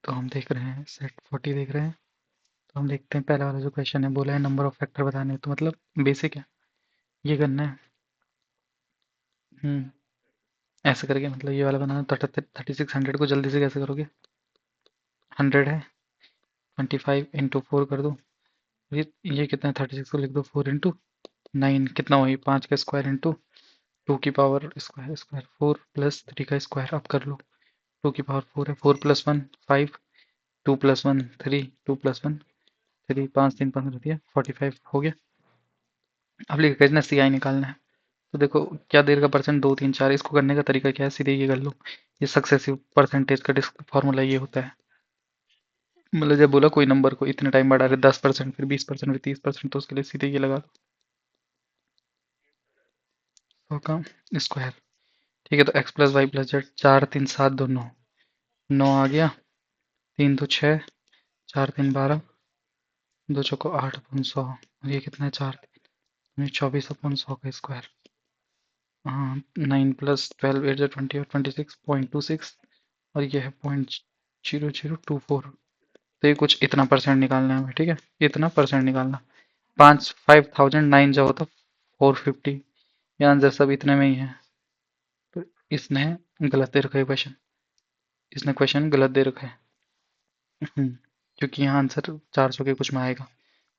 तो हम देख रहे हैं सेट 40 देख रहे हैं। तो हम देखते हैं पहला वाला जो क्वेश्चन है, बोला है नंबर ऑफ फैक्टर बताने हैं, तो मतलब बेसिक है, ये करना है। हम्म ऐसे करके मतलब ये वाला बनाना। 3600 को जल्दी से कैसे करोगे? 100 है, 25 × 4 कर दो। ये कितना है? 36 को लिख दो 4 × 9, कितना हुआ? 5 का स्क्वायर इंटू 2 की पावर स्क्वायर स्क्वायर 4 + 3 का स्क्वायर। अब कर लो। 2 की पावर 4 है, 4 + 1 5, 2 + 1 3, 2 + 1 3, 5 3 15 दिया 45 हो गया। अब लिखा कितना CI निकालना है। तो देखो क्या देर का परसेंट, 2 3 4। इसको करने का तरीका क्या है? सीधे ये कर लो। ये सक्सेसिव परसेंटेज का फॉर्मूला ये होता है। मतलब जब बोला कोई नंबर को इतने टाइम बढ़ा रहे, 10%, फिर 20%, फिर 30%, तो उसके लिए सीधे ये लगा लो का स्क्वायर। ठीक है, तो x + y + z, 4 3 7 2 9, 9 आ गया। 3 2 6, 4 3 12, 2 चौको 8 अपन 100। और ये कितना है? 4 24 अपन 100 का स्क्वायर। हाँ, 9 + 12 8 20 और 26.26, और ये है 0.0024। तो ये कुछ इतना परसेंट निकालना है हमें। ठीक है, इतना परसेंट निकालना। 5009 जो होता 450। ये आंसर सब इतने में ही है। तो इसने गलत दे रखा है क्वेश्चन। इसने क्वेश्चन गलत दे रखा है। क्योंकि यहाँ आंसर 400 के कुछ में आएगा,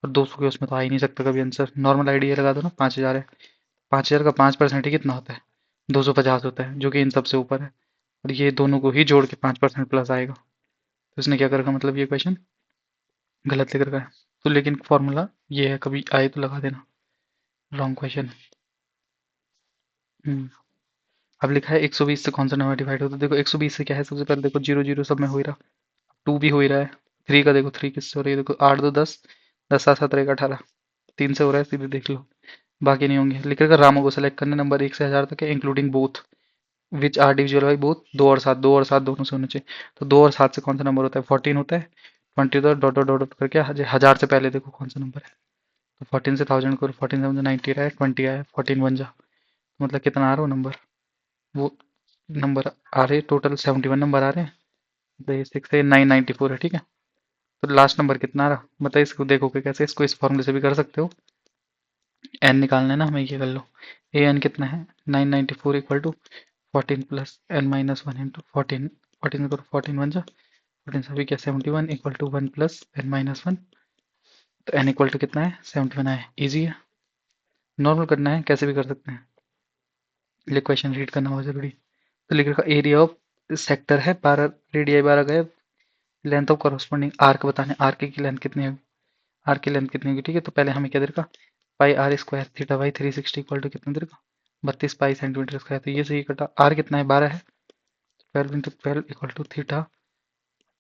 और 200 के उसमें तो आ ही नहीं सकता कभी आंसर। नॉर्मल आइडिया लगा दो ना, 5000 है। 5000 का 5% ही कितना होता है? 250 होता है, जो कि इन सबसे ऊपर है। और ये दोनों को ही जोड़ के 5% प्लस आएगा। तो इसने क्या कर रखा? मतलब ये क्वेश्चन गलत लिख रखा है। तो लेकिन फॉर्मूला ये है, कभी आए तो लगा देना। रॉन्ग क्वेश्चन है। अब लिखा है 120 से कौन सा नंबर डिवाइड होता है? देखो 120 से क्या है, सबसे पहले देखो 0 0 सब में हो ही रहा, 2 भी हो ही रहा है। 3 का देखो 3 किससे हो रही है? देखो 8 2 10, 10 7 17 18, 3 से हो रहा है, सीधे देख लो। बाकी नहीं होंगे। लिख रखा रामू को सेलेक्ट करने, नंबर 1 से 1000 तक है, including both which are divisible by both. 2 और 7, 2 और 7 दोनों से होने चाहिए। तो 2 और 7 से कौन सा नंबर होता है? 14 होता है। 20 होता है, डॉट डॉट डॉट डॉट करके 1000 से पहले देखो कौन सा नंबर है। तो 14 से 1000 करो, 14 से 90 रहा है, 20 आया, 14 बन जा। मतलब कितना आ रहा है नंबर? वो नंबर आ रहे टोटल 71 नंबर आ रहे हैं। तो ये 6 से 994 है। ठीक है, तो लास्ट नंबर कितना आ रहा बताइए। इसको देखोगे कैसे? इसको इस फॉर्मूले से भी कर सकते हो। एन निकालना है ना हमें, ये कर लो। ए एन कितना है? 994 इक्वल टू 14 + n-1 इंटू 14। 14 करो, 14 बन जा। 14 सभी क्या? 71 इक्वल टू 1 + n-1। तो n इक्वल टू कितना है? 71 है। इजी है, नॉर्मल करना है, कैसे भी कर सकते हैं। ये क्वेश्चन रीड करना बहुत जरूरी। तो लिख रखा एरिया ऑफ सेक्टर है 12, रेडियाई 12 गए। लेंथ ऑफ कॉरस्पॉन्डिंग आर्क बताने, आर्क की लेंथ कितनी है? आर्क की लेंथ कितनी होगी? ठीक है, तो पहले हमें क्या दे रखा? Pi r square theta by 360 equal to कितना दे रखा? 32 पाई सेंटीमीटर स्क्वायर। तो ये सही कटा। आर कितना है? 12 है। 12 × 12 इक्वल टू थीटा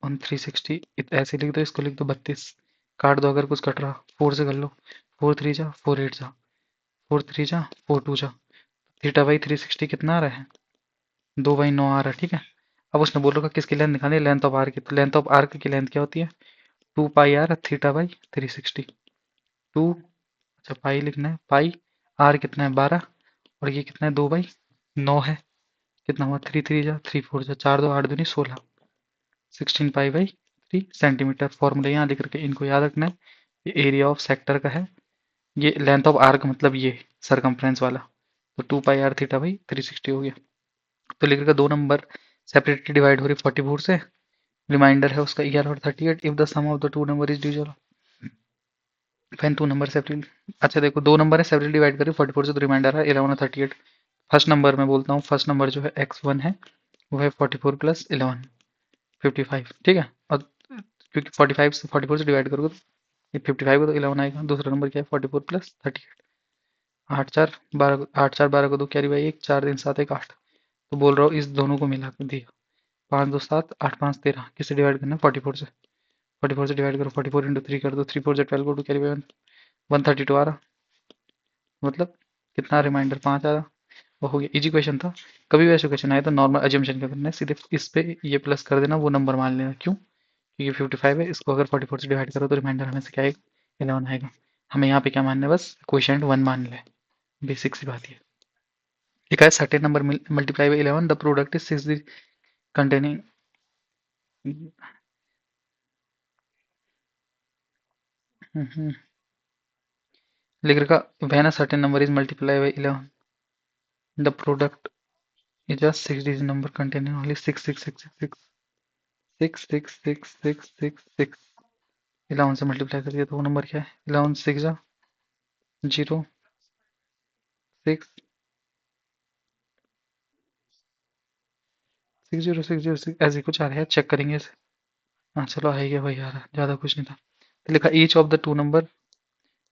ऑन 360। ऐसे लिख दो, इसको लिख दो 32। काट दो अगर कुछ कट रहा, 4 से कर लो। 4 3 जा 4 8 जा, 4 3 जा 4 2 जा। थीटा बाई 360 कितना आ रहा है? 2/9 आ रहा है। ठीक है, अब उसने बोल रखा किसकी लेंथ निकालनी है? लेंथ ऑफ आर्क की। तो लेंथ ऑफ आर्क की लेंथ क्या होती है? 2 पाई आर थीटा बाई 360। 2, अच्छा पाई लिखना है, पाई आर कितना है? 12, और ये कितना है? 2/9 है। कितना हुआ? 3 3 जा 3 4 जा, 4 2 8 दूनी 16, 16 पाई/3 सेंटीमीटर। फॉर्मूला यहाँ लिख रखे, इनको याद रखना है। ये एरिया ऑफ सेक्टर का है, ये लेंथ ऑफ आर्क मतलब ये सरकमफ्रेंस वाला। तो 2 पाई r थीटा बाई 360 हो गया। तो लिख रखा दो नंबर सेपरेटली डिवाइड हो रही 44 से। रिमाइंडर है उसका 11 और 38। If the sum of the two number is divisible when two number separately. अच्छा देखो, दो नंबर है सेपरेटली डिवाइड करी 44 से, तो रिमाइंडर है 11 और 38। फर्स्ट नंबर में बोलता हूँ, फर्स्ट नंबर जो है x1 है, वो है 44 + 11 55। ठीक है, और क्योंकि 45 से 44 से डिवाइड करोगे तो ये 55 को तो 11 आएगा। दूसरा नंबर क्या है? 44 + 38। 8 4 12, 8 4 12 को 2 कैरी बाई 1, 4 3 7 1 8। तो बोल रहा हूँ इस दोनों को मिला कर दिया। 5 2 7, 8 5 13। किससे डिवाइड करना है? 44 से। 44 से डिवाइड करो, 44 इंटू 3 कर दो, 3 4 12 को 2 कैरी बाई 1, 132 आ रहा। मतलब कितना? रिमाइंडर 5 आ रहा। वो हो गया, इजी क्वेश्चन था। कभी भी ऐसे क्वेश्चन आए तो नॉर्मल अजम्पशन क्या करना है? सीधे इस पे ये प्लस कर देना, वो नंबर मान लेना। क्यों? क्योंकि 55 है, इसको अगर 44 से डिवाइड करो तो रिमाइंडर हमें से क्या आएगा? 11 आएगा। हमें यहाँ पे क्या मानना है? बस क्वेश्चन 1 मान ले। बेसिक सी बात है। लिखा है certain number multiply by 11 the product is 6 containing हम्म, लिख रखा when a certain number is multiply by 11 the product is a 6 digit number containing only 6 11 से मल्टीप्लाई करिए तो वो नंबर क्या है 11 6 जा 0 6 6006 ऐसे कुछ आ रहा है चेक करेंगे इसे। हाँ चलो आ ही गया वही आ रहा है ज़्यादा कुछ नहीं था। तो लिखा each of the two number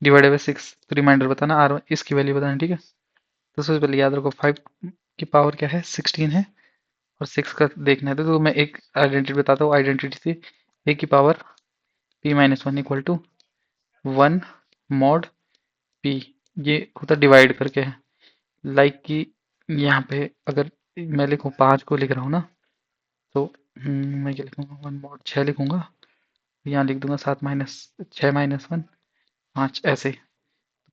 divided by 6 तो रिमाइंडर बताना आर इसकी वैल्यू बताना ठीक है। तो सबसे पहले याद रखो 5 की पावर क्या है 16 है और 6 का देखना है तो मैं एक आइडेंटिटी बताता हूँ आइडेंटिटी थी ए की power p-1 equal to 1 mod p ये होता डिवाइड करके है लाइक कि यहाँ पे अगर मैं लिखूँ 5 को लिख रहा हूँ ना तो मैं क्या लिखूंगा 1 मॉड 6 लिखूंगा यहाँ लिख दूंगा 7 माइनस 6 माइनस 1 5 ऐसे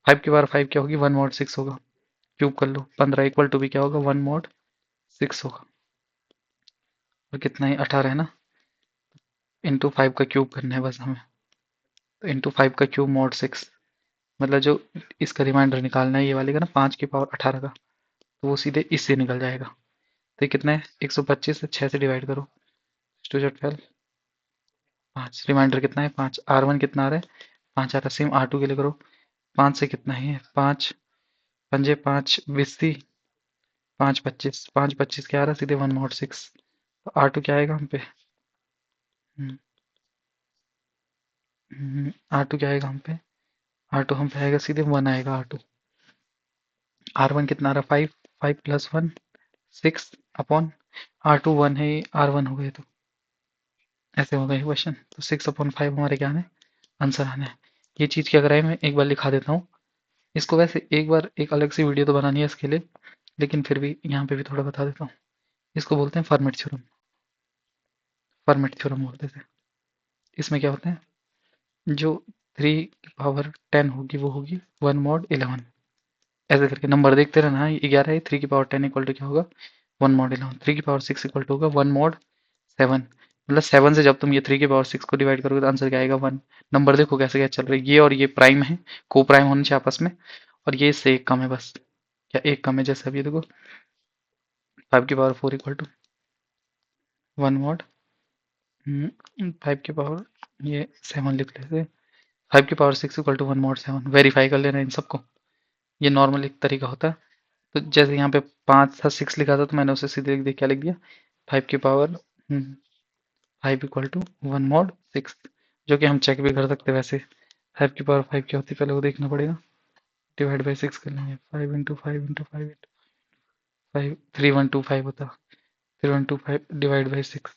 5 की बार 5 क्या होगी 1 मॉड 6 होगा क्यूब कर लो 15 इक्वल टू भी क्या होगा 1 मॉड 6 होगा और कितना ही 18 है ना इंटू 5 का क्यूब करना है बस हमें तो इंटू 5 का क्यूब मॉड 6 मतलब जो इसका रिमाइंडर निकालना है ये वाले का ना 5 की पावर 18 का तो वो सीधे इससे निकल जाएगा तो ये कितना है 125 से 6 से डिवाइड करो टू जेड 12 5 रिमाइंडर कितना है 5 R1 कितना आ रहा है 5 आ रहा है सेम R2 के लिए करो 5 से कितना है 5 पंजे 5 20 5 25 क्या आ रहा है सीधे 1 मॉड 6 तो R2 क्या आएगा हम पे R2 क्या आएगा हम पे R2 हम पे आएगा सीधे 1 आएगा R2 R1 कितना आ रहा है 5 5 प्लस 1 6 अपॉन R2 1 है R1 हो गए तो ऐसे होगा ये क्वेश्चन तो 6/5 हमारे क्या आने आंसर आने हैं ये चीज़ क्या कराए मैं एक बार लिखा देता हूँ इसको वैसे एक बार एक अलग सी वीडियो तो बनानी है इसके लिए लेकिन फिर भी यहाँ पे भी थोड़ा बता देता हूँ इसको बोलते हैं फॉर्मेट थ्योरम बोलते थे इसमें क्या होता है जो 3 की पावर 10 होगी वो होगी 1 मॉड 11 ऐसे करके नंबर देखते रहना ये 11 है 3 की पावर 10 इक्वल टू क्या होगा 1 मॉड 11 3 की पावर 6 इक्वल टू होगा 1 मॉड 7 मतलब 7 से जब तुम ये 3 की पावर 6 को डिवाइड करोगे तो आंसर क्या आएगा 1 नंबर देखो कैसे क्या चल रहा है ये और ये प्राइम है को प्राइम होने चाहिए आपस में और ये इससे एक कम है बस क्या एक कम है जैसे अभी देखो 5 की पावर 4 इक्वल टू 1 मॉड 5 की पावर ये 7 लिख लेते 5 की power 6 equal to 1 mod 7 verify कर लेना इन सबको ये नॉर्मल एक तरीका होता है तो जैसे यहाँ पे 5 था 6 लिखा था तो मैंने उसे सीधे लिख दिया क्या लिख दिया 5 की पावर 5 इक्वल टू 1 मॉड 6 जो कि हम चेक भी कर सकते हैं वैसे 5 की पावर 5 क्या होती है पहले वो देखना पड़ेगा डिवाइड बाई 6 कर लेंगे 5 इंटू 5 इंटू 5 इंटू 5 3125 होता 3125 डिवाइड बाई 6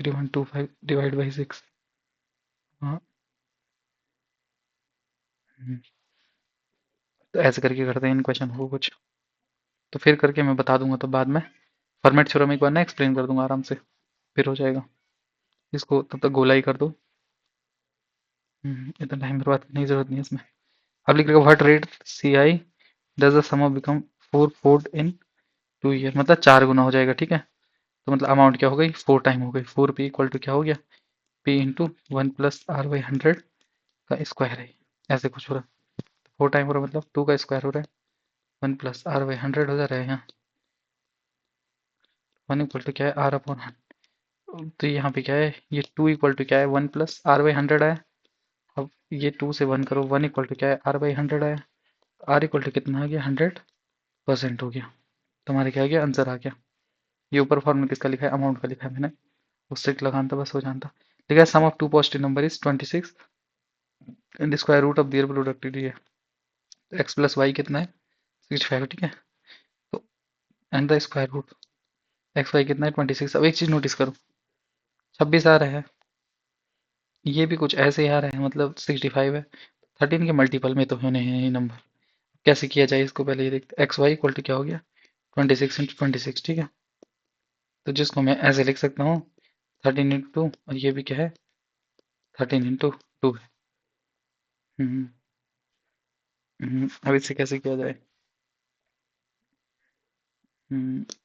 3125 डिवाइड बाई 6 हाँ हम्म, तो ऐसे करके करते हैं इन क्वेश्चन को कुछ तो फिर करके मैं बता दूंगा तो बाद में फॉर्मेट थ्योरम एक बार ना एक्सप्लेन कर दूंगा आराम से फिर हो जाएगा इसको तब तक गोला ही कर दो इतना टाइम बर्बाद करने की जरूरत नहीं है इसमें अब लिख रखा what rate C I does the sum of become 4 fold in 2 year मतलब 4 गुना हो जाएगा ठीक है तो मतलब अमाउंट क्या हो गई 4 टाइम हो गई 4p इक्वल टू क्या हो गया p इंटू 1 + r/100 का स्क्वायर है ऐसे कुछ हो रहा है 4 टाइम हो रहा है मतलब 2 का स्क्वायर हो रहा है 1 + r/100 हो जा रहा है यहाँ 1 इक्वल टू क्या है r/100 तो यहाँ पे क्या है ये 2 इक्वल टू क्या है 1 + r/100 आया अब ये 2 से 1 करो 1 इक्वल टू क्या है r/100 आया r इक्वल टू कितना आ गया 100% हो गया तुम्हारे क्या आ गया आंसर आ गया ये ऊपर फॉर्मूला किसका लिखा है अमाउंट का लिखा है मैंने उससे लगाना था बस हो जानता लिखा है sum of two positive number is 26 and square root of their productivity है एक्स प्लस वाई कितना है 65 ठीक है तो and the square root x y कितना है 26 अब एक चीज नोटिस करो 26 आ रहा है ये भी कुछ ऐसे ही आ रहा है मतलब 65 है 13 के मल्टीपल में तो होने हैं ये नंबर कैसे किया जाए इसको पहले ये देखते एक्स वाई इक्वल टू क्या हो गया 26 × 26 ठीक है तो जिसको मैं ऐसे लिख सकता हूँ 13 × 2 और ये भी क्या है 13 × 2 है हम्म, अब इससे कैसे किया जाए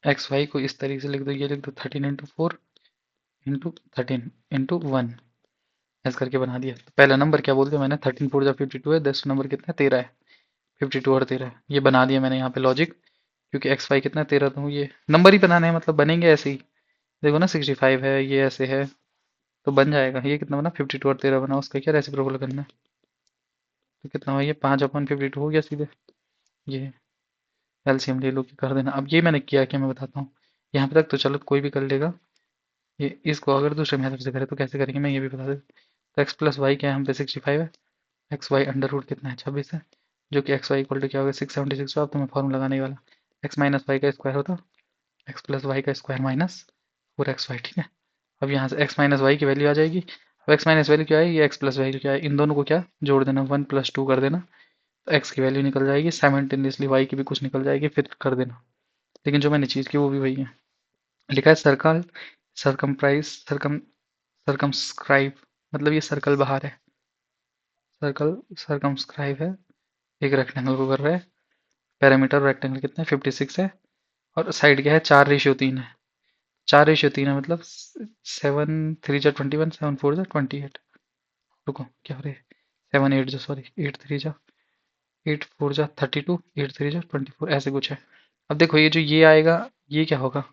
एक्स वाई को इस तरीके से लिख दो ये लिख दो 13 × 4 इंटू 13 इंटू 1 ऐसे करके बना दिया। तो पहला नंबर क्या बोल दिया मैंने, 13 4 जा 52 है, दूसरा नंबर कितना है, 13 है, 52 और 13 है, ये बना दिया मैंने यहाँ पे लॉजिक। क्योंकि एक्स वाई कितना है 13, तो ये नंबर ही बनाने हैं, मतलब बनेंगे ऐसे ही। देखो ना 65 है, ये ऐसे है, तो बन जाएगा। ये कितना बना, 52 और 13 बना, उसका क्या रेसिप्रोकल करना है, तो कितना हुआ, ये 5/52 हो गया सीधे। ये एलसीएम ले लो कि कर देना। अब ये मैंने किया क्या मैं बताता हूँ। यहाँ पे तक तो चलो कोई भी कर लेगा। ये इसको अगर दूसरे मेथड से करें तो कैसे करेंगे मैं ये भी बता देता हूँ। तो एक्स प्लस वाई क्या है, हम पे 65 है, एक्स वाई अंडर रूट कितना है, 26 है, जो कि एक्स वाई इक्वल टू क्या होगा, 676। अब तो मैं फॉर्मूला लगाने ही वाला, एक्स माइनस वाई का स्क्वायर होता एक्स प्लस वाई का स्क्वायर माइनस 4xy, ठीक है। अब यहाँ से एक्स माइनस वाई की वैल्यू आ जाएगी। अब एक्स माइनस वैल्यू क्या है, ये एक्स प्लस वैल्यू क्या है, इन दोनों को क्या जोड़ देना, 1 + 2 कर देना, तो एक्स की वैल्यू निकल जाएगी, साइमल्टेनियसली वाई की भी कुछ निकल जाएगी, फिर कर देना। लेकिन जो मैंने चीज़ की वो भी वही है। लिखा है सर्कल, सरकमप्राइज, सरकमस्क्राइब, मतलब ये सर्कल बाहर है, सर्कल सरकमस्क्राइब है, एक रेक्टेंगल को कर रहा है। पैरामीटर रेक्टेंगल कितना है, 56 है, और साइड क्या है, 4:3 है। 4:3 है मतलब 7 3 जा 21, 7 4 जा 28। रुको क्या हो रही है, 7 8 जा, सॉरी 8 3 जा 8 4 जा 32, 8 3 जा 24, ऐसे कुछ है। अब देखो ये जो ये आएगा, ये क्या होगा,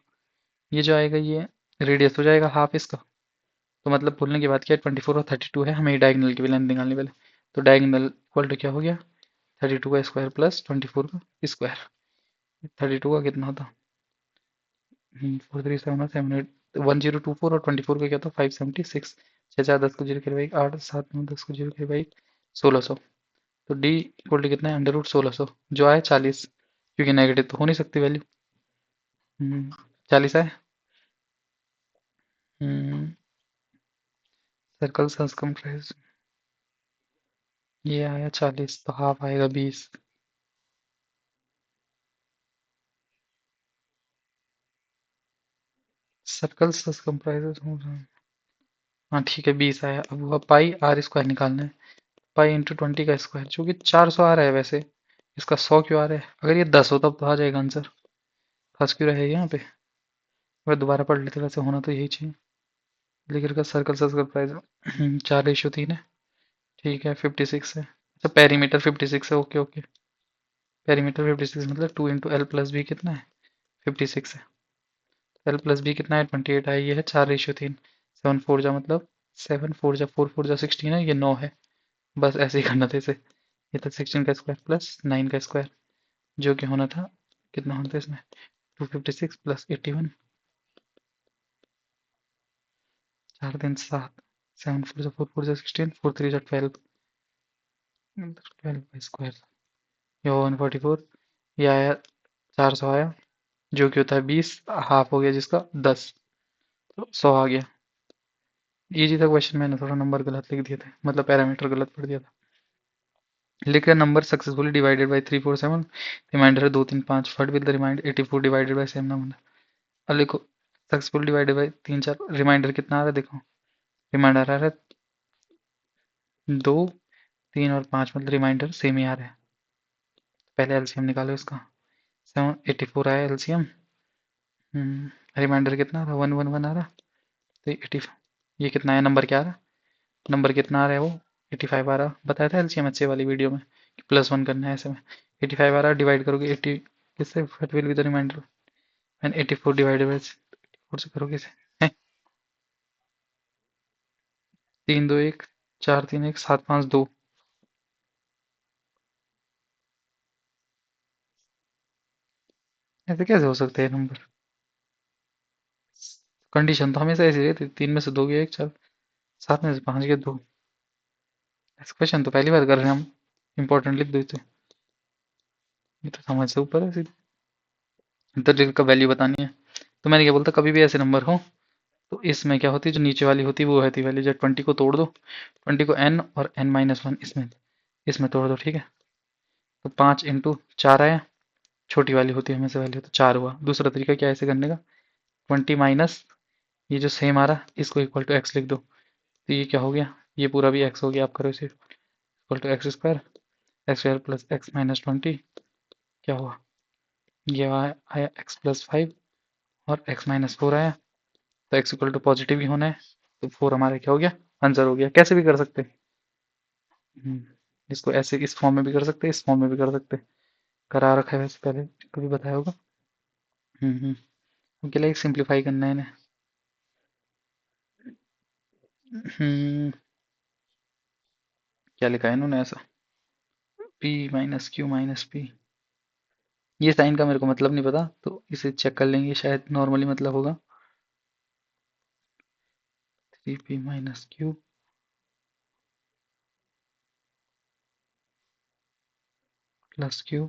ये जो आएगा ये रेडियस हो जाएगा हाफ इसका। तो मतलब बोलने की बात क्या है, 24 और 32 है, हमें डायगोनल की भी लेंथ निकालनी पहले। तो डायगोनल इक्वल टू क्या हो गया, 32 का स्क्वायर प्लस 24 का स्क्वायर। 32 का कितना होता, 4 3 7 7 8 1024, और 24 का क्या था, 576। 6 4 10 को जीरो करेगा 1, 8 7 9 10 को जीरो करेगा 1, 1600। तो डी इक्वल टू कितना है, अंडर रूट 1600, जो आए 40, क्योंकि नेगेटिव तो हो नहीं सकती वैल्यू। 40 आए। सर्कल सर्कमफ्रेंस, ये आया 40, तो हाफ आएगा 20। सर्कल सर्कमफ्रेंस, हाँ ठीक है 20 आया। अब वह पाई आर स्क्वायर निकालना है, पाई इंटू 20 का स्क्वायर, जो कि 400 आ रहा है वैसे, इसका 100 क्यों आ रहा है, अगर ये 10 होता तो आ जाएगा आंसर, फंस क्यों रहे यहाँ पे। अगर दोबारा पढ़ लेते वैसे होना तो यही चाहिए। लेकिन का सर्कल सर्कल प्राइस 4:3 है, ठीक है 56 है। अच्छा पेरीमीटर 56 है, ओके ओके। पेरीमीटर 56 मतलब 2 इंटू एल प्लस बी कितना है, 56 है। एल प्लस बी कितना है, 28 है, ये है 4:3। 7 4 जा मतलब 7 4 जा 4 4 जा 16 है, ये 9 है। बस ऐसे ही करना था इसे। ये था 16 का स्क्वायर प्लस 9 का स्क्वायर, जो कि होना था, कितना होना था इसमें, 256 प्लस 81, 4 3 7, 7 4 जा 4 4 जा 16, 4 3 जा 12, 12 का स्क्वायर, ये 144, ये आया 400 आया, जो कि होता है 20, हाफ हो गया जिसका 10, तो 100 आ गया। इजी था क्वेश्चन, मैंने थोड़ा नंबर गलत लिख दिए थे, मतलब पैरामीटर गलत पढ़ दिया था। लिख रहे number successfully divided by 3 4 7, remainder है 2 3 5, but with the remainder 84 divided by same number. अब लिखो सक्सेसफुल डिवाइडेड बाई 3 4, रिमाइंडर कितना आ रहा है देखो, रिमाइंडर आ रहा है 2 3 और 5, मतलब रिमाइंडर सेम ही आ रहा है। पहले एलसीएम निकालो इसका, 784 आया एलसीएम। रिमाइंडर कितना आ रहा है, 1 1 1 आ रहा, तो 80, ये कितना है, नंबर क्या आ रहा, नंबर कितना आ रहा है वो 85 आ रहा, बताया था एलसीएम अच्छे वाली वीडियो में कि +1 करना है ऐसे में। 85 आ रहा, डिवाइड करोगे 80 किससे, what will be the remainder, and 84 divided by 4 से करोगे इसे, 3 2 1 4 3 1 7 5 2। ऐसे कैसे हो सकते हैं नंबर, कंडीशन तो हमेशा ऐसी रहती है, 3 में से 2 गया 1 चल, 7 में से 5 गया 2। ऐसा क्वेश्चन तो पहली बार कर रहे हैं हम, इंपॉर्टेंट लिख देते, ये तो समझ से ऊपर है सीधे। इंटीजर का वैल्यू बतानी है, तो मैंने क्या बोलता, कभी भी ऐसे नंबर हो तो इसमें क्या होती है, जो नीचे वाली होती है वो होती है वैल्यू, जब 20 को तोड़ दो, 20 को n और n-1 इसमें इसमें तोड़ दो, ठीक है। तो 5 × 4 आया, छोटी वाली होती है हमेशा वैल्यू, तो 4 हुआ। दूसरा तरीका क्या है ऐसे करने का, 20 माइनस ये जो सेम आ रहा इसको इक्वल टू एक्स लिख दो, तो ये क्या हो गया, ये पूरा भी एक्स हो गया, आप करो इसे equal to x square plus x minus 20, क्या हुआ, ये आया x+5 और x-4 आया, तो x इक्वल टू पॉजिटिव ही होना है, तो 4 हमारा क्या हो गया आंसर हो गया। कैसे भी कर सकते। इसको ऐसे इस फॉर्म में भी कर सकते, इस फॉर्म में भी कर सकते। करा रखा है वैसे पहले, कभी बताया होगा। उनके लिए सिंप्लीफाई करना है इन्हें। हम्म, क्या लिखा है इन्होंने ऐसा, P minus Q minus P. ये साइन का मेरे को मतलब नहीं पता, तो इसे चेक कर लेंगे, शायद नॉर्मली मतलब होगा। 3p minus q plus q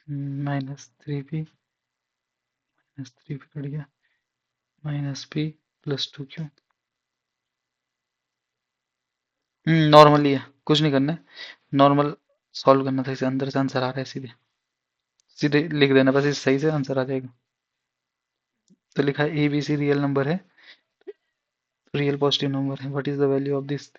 minus 3p minus 3p कट गया, minus p plus 2q। Normally है, कुछ नहीं करना है। नॉर्मल सॉल्व करना था, इसे अंदर से आंसर आ रहा है सीधे। सीधे लिख देना बस, इस सही से आंसर आ जाएगा। तो लिखा है a b c real number है, रियल पॉजिटिव नंबर है, what is the value of this.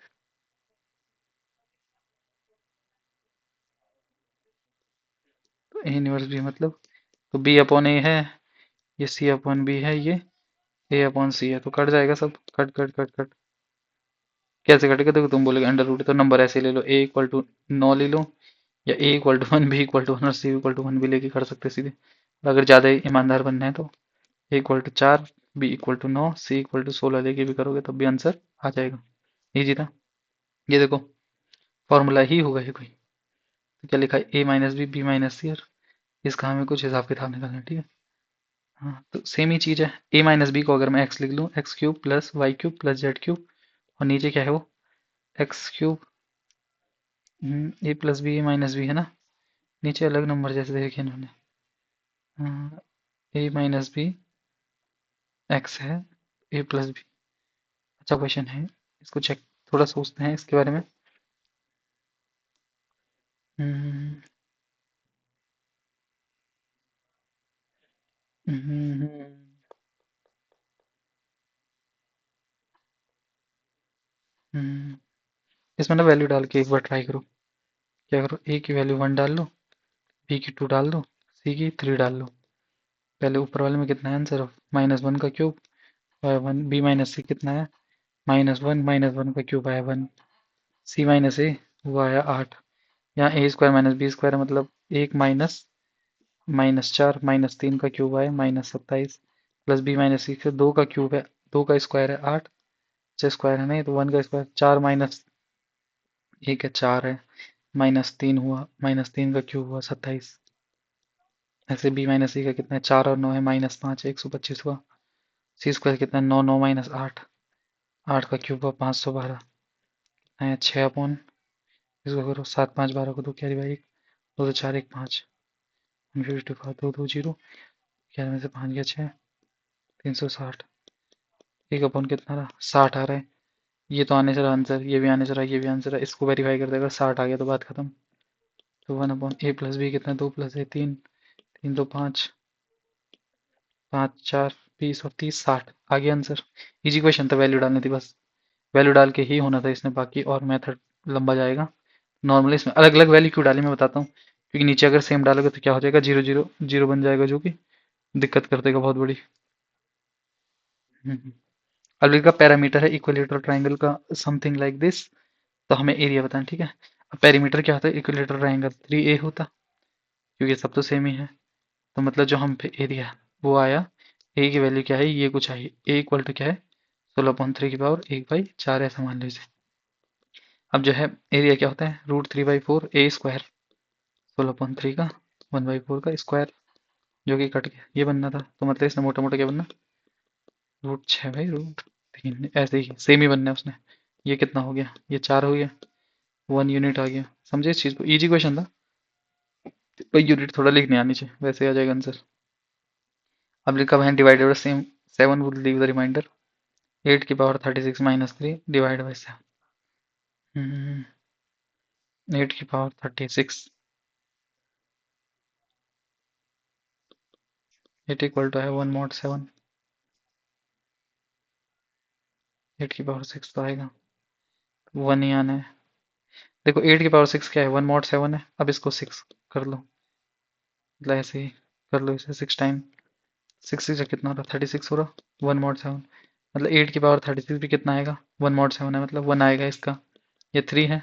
A inverse भी मतलब, तो बी अपॉन ए है, ये सी अपॉन बी है, ये ए अपॉन सी है, तो कट जाएगा सब, कट कट कट कट। कैसे कटेगा, देखो तुम बोलोगे अंडर रूट, तो नंबर ऐसे ले लो, ए इक्वल टू 9 ले लो, या a equal to 1, b equal to 1 और सी इक्वल टू 1 भी लेके कर सकते सीधे। अगर ज़्यादा ईमानदार बनना है तो a equal to 4, b equal to 9, c equal to 16 लेके भी करोगे तब भी आंसर आ जाएगा। इजी था। ये देखो, फॉर्मूला ही होगा ये कोई। तो क्या लिखा है, ए माइनस बी माइनस सी, और इसका हमें कुछ हिसाब किताब निकालना है, ठीक है। हाँ, तो सेम ही चीज़ है। ए माइनस बी को अगर मैं एक्स लिख लूँ, x cube plus y cube plus z cube, और नीचे क्या है वो, x cube, a plus b a minus b है ना, नीचे अलग नंबर जैसे देखे इन्होंने। ए माइनस बी एक्स है, ए प्लस बी। अच्छा क्वेश्चन है, इसको चेक, थोड़ा सोचते हैं इसके बारे में। हम्म, हम्म, हम्म, इसमें ना वैल्यू डाल के एक बार ट्राई करो। क्या करो, ए की वैल्यू 1 डाल लो, बी की 2 डाल दो, सी की 3 डाल लो। पहले ऊपर वाले में कितना है आंसर, -1 का क्यूब आया 1, बी माइनस सी कितना है, -1 का क्यूब आया 1, सी माइनस ए वो आया 8। यहाँ ए स्क्वायर माइनस बी स्क्वायर मतलब एक माइनस -4 -3 का क्यूब आया -27, प्लस बी माइनस सी से 2 का क्यूब है, 2 का स्क्वायर है 8, अच्छा स्क्वायर है नहीं तो 1 का स्क्वायर 4 माइनस 1 है 4 है, -3 हुआ, -3 का क्यूब हुआ 27। ऐसे बी माइनस सी का कितना है, 4 और 9 है -5 है 125 हुआ। सी स्क्वायर कितना है, 9 9 माइनस 8, 8 का क्यूब हुआ 512 है, 6 अपॉन, इसको करो 7 5 12 को 2 कैरी बाई 1, 2 2 4 1 5, 155 2 2 0, 11 में से 5 गया 6, 360, एक अपॉन कितना रहा 60 आ रहा है। ये तो आने से रहा आंसर, ये भी आने से रहा, ये भी आंसर है, इसको वेरीफाई कर देगा, 60 आ गया तो बात खत्म। तो 1 अपॉन ए प्लस बी कितना, 2 प्लस ए 3, 3 तो 5, 5 4 20 और 30 60 आ गया आंसर। इजी क्वेश्चन था, वैल्यू डालनी थी बस, वैल्यू डाल के ही होना था इसने, बाकी और मेथड लंबा जाएगा। नॉर्मली इसमें अलग अलग वैल्यू क्यों डाली मैं बताता हूँ, क्योंकि नीचे अगर सेम डालोगे तो क्या हो जाएगा, 0 0 0 बन जाएगा, जो कि दिक्कत कर देगा बहुत बड़ी। हम्म। अब इसका पैरामीटर है इक्विलेटरल ट्राइंगल का, समथिंग लाइक दिस। तो हमें एरिया बताना, ठीक है। अब पेरीमीटर क्या होता है इक्विलेटरल ट्राइंगल, 3a होता, क्योंकि सब तो सेम ही है। तो मतलब जो हम पे एरिया वो आया, ए की वैल्यू क्या है, ये कुछ आई, ए इक्वल टू क्या है, 16/3 की पावर 1/4 ऐसा मान लीजिए। अब जो है एरिया क्या होता है, √3/4 ए स्क्वायर, 16/3 का 1/4 का स्क्वायर, जो कि कट गया, ये बनना था, तो मतलब इसने मोटा मोटा क्या बनना, √6/√3, ऐसे ही सेम ही बनना है उसने। ये कितना हो गया, ये 4 हो गया, 1 यूनिट आ गया। समझे इस चीज को, इजी क्वेश्चन था, कोई यूनिट थोड़ा लिखने आनी चाहिए, वैसे आ जाएगा आंसर। अब लिखा हुआ है divided by same 7 would leave the remainder, 8 की पावर 36 माइनस 3 डिवाइड बाय 7, 8 की पावर 36, 8 इक्वल टू है 1 मॉड 7, 8 की पावर 6 तो आएगा, 1 ही आना है। देखो 8 की पावर 6 क्या है, 1 मॉड 7 है, अब इसको 6 कर लो, मतलब ऐसे ही कर लो इसे 6 टाइम, 6 से कितना हो रहा, 36 हो रहा, 1 मॉड 7, मतलब 8 की पावर 36 भी कितना आएगा, 1 mod 7 है मतलब 1 आएगा इसका। ये 3 है।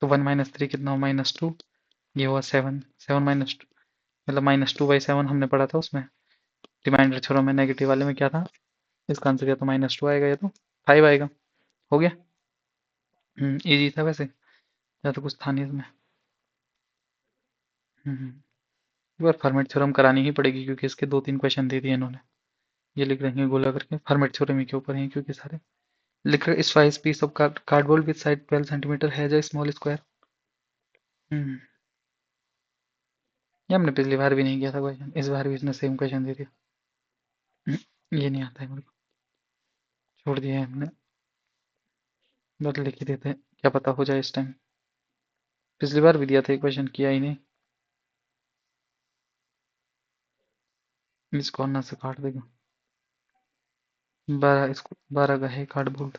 तो 1 - 3 कितना हो, -2। ये हुआ 7, 7 - 2 मतलब -2/7 हमने पढ़ा था उसमें रिमाइंडर थ्योरम में, नेगेटिव वाले में क्या था, इसका आंसर क्या, तो -2 आएगा, ये तो 5 आएगा। हो गया। इजी था वैसे, ज़्यादा कुछ था नहीं इसमें। एक बार फर्मेट थ्योरम करानी ही पड़ेगी क्योंकि इसके 2-3 क्वेश्चन दे दिए इन्होंने। ये लिख देंगे गोला करके, फर्मेट थ्योरम ही के ऊपर हैं क्योंकि सारे लिख रहे। Slice piece of cardboard with side 12 centimetre has a small square. Hmm ये हमने पिछली बार भी नहीं किया था क्वेश्चन, इस बार भी इसने सेम क्वेश्चन दे दिया। ये नहीं आता है मेरे को, छोड़ दिया है हमने, बस लिख ही देते हैं, क्या पता हो जाए इस टाइम। पिछली बार भी दिया था, एक क्वेश्चन किया ही नहीं। इस कॉर्नर से काट देगा। 12, इसको 12 का है कार्डबोर्ड।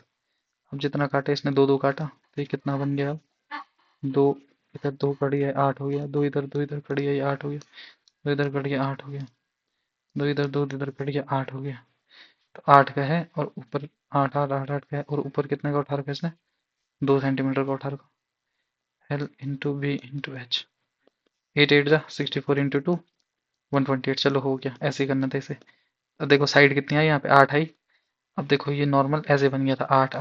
अब जितना काटे इसने, दो दो काटा तो ये कितना बन गया, दो इधर दो कट गया 8 हो गया, दो इधर कट गया, ये 8 हो गया, दो इधर कट गया 8 हो गया, दो इधर कट गया 8 हो गया। तो 8 का है और ऊपर 8 का है और ऊपर कितने का उठा रखा है इसने, 2 सेंटीमीटर का उठा रखा। L into b into h, 8 8 जा 64 इंटू 2 128। चलो हो गया, ऐसे ही करना था इसे। अब देखो साइड कितनी आई, यहाँ पे 8 आई। अब देखो ये नॉर्मल ऐसे बन गया था 8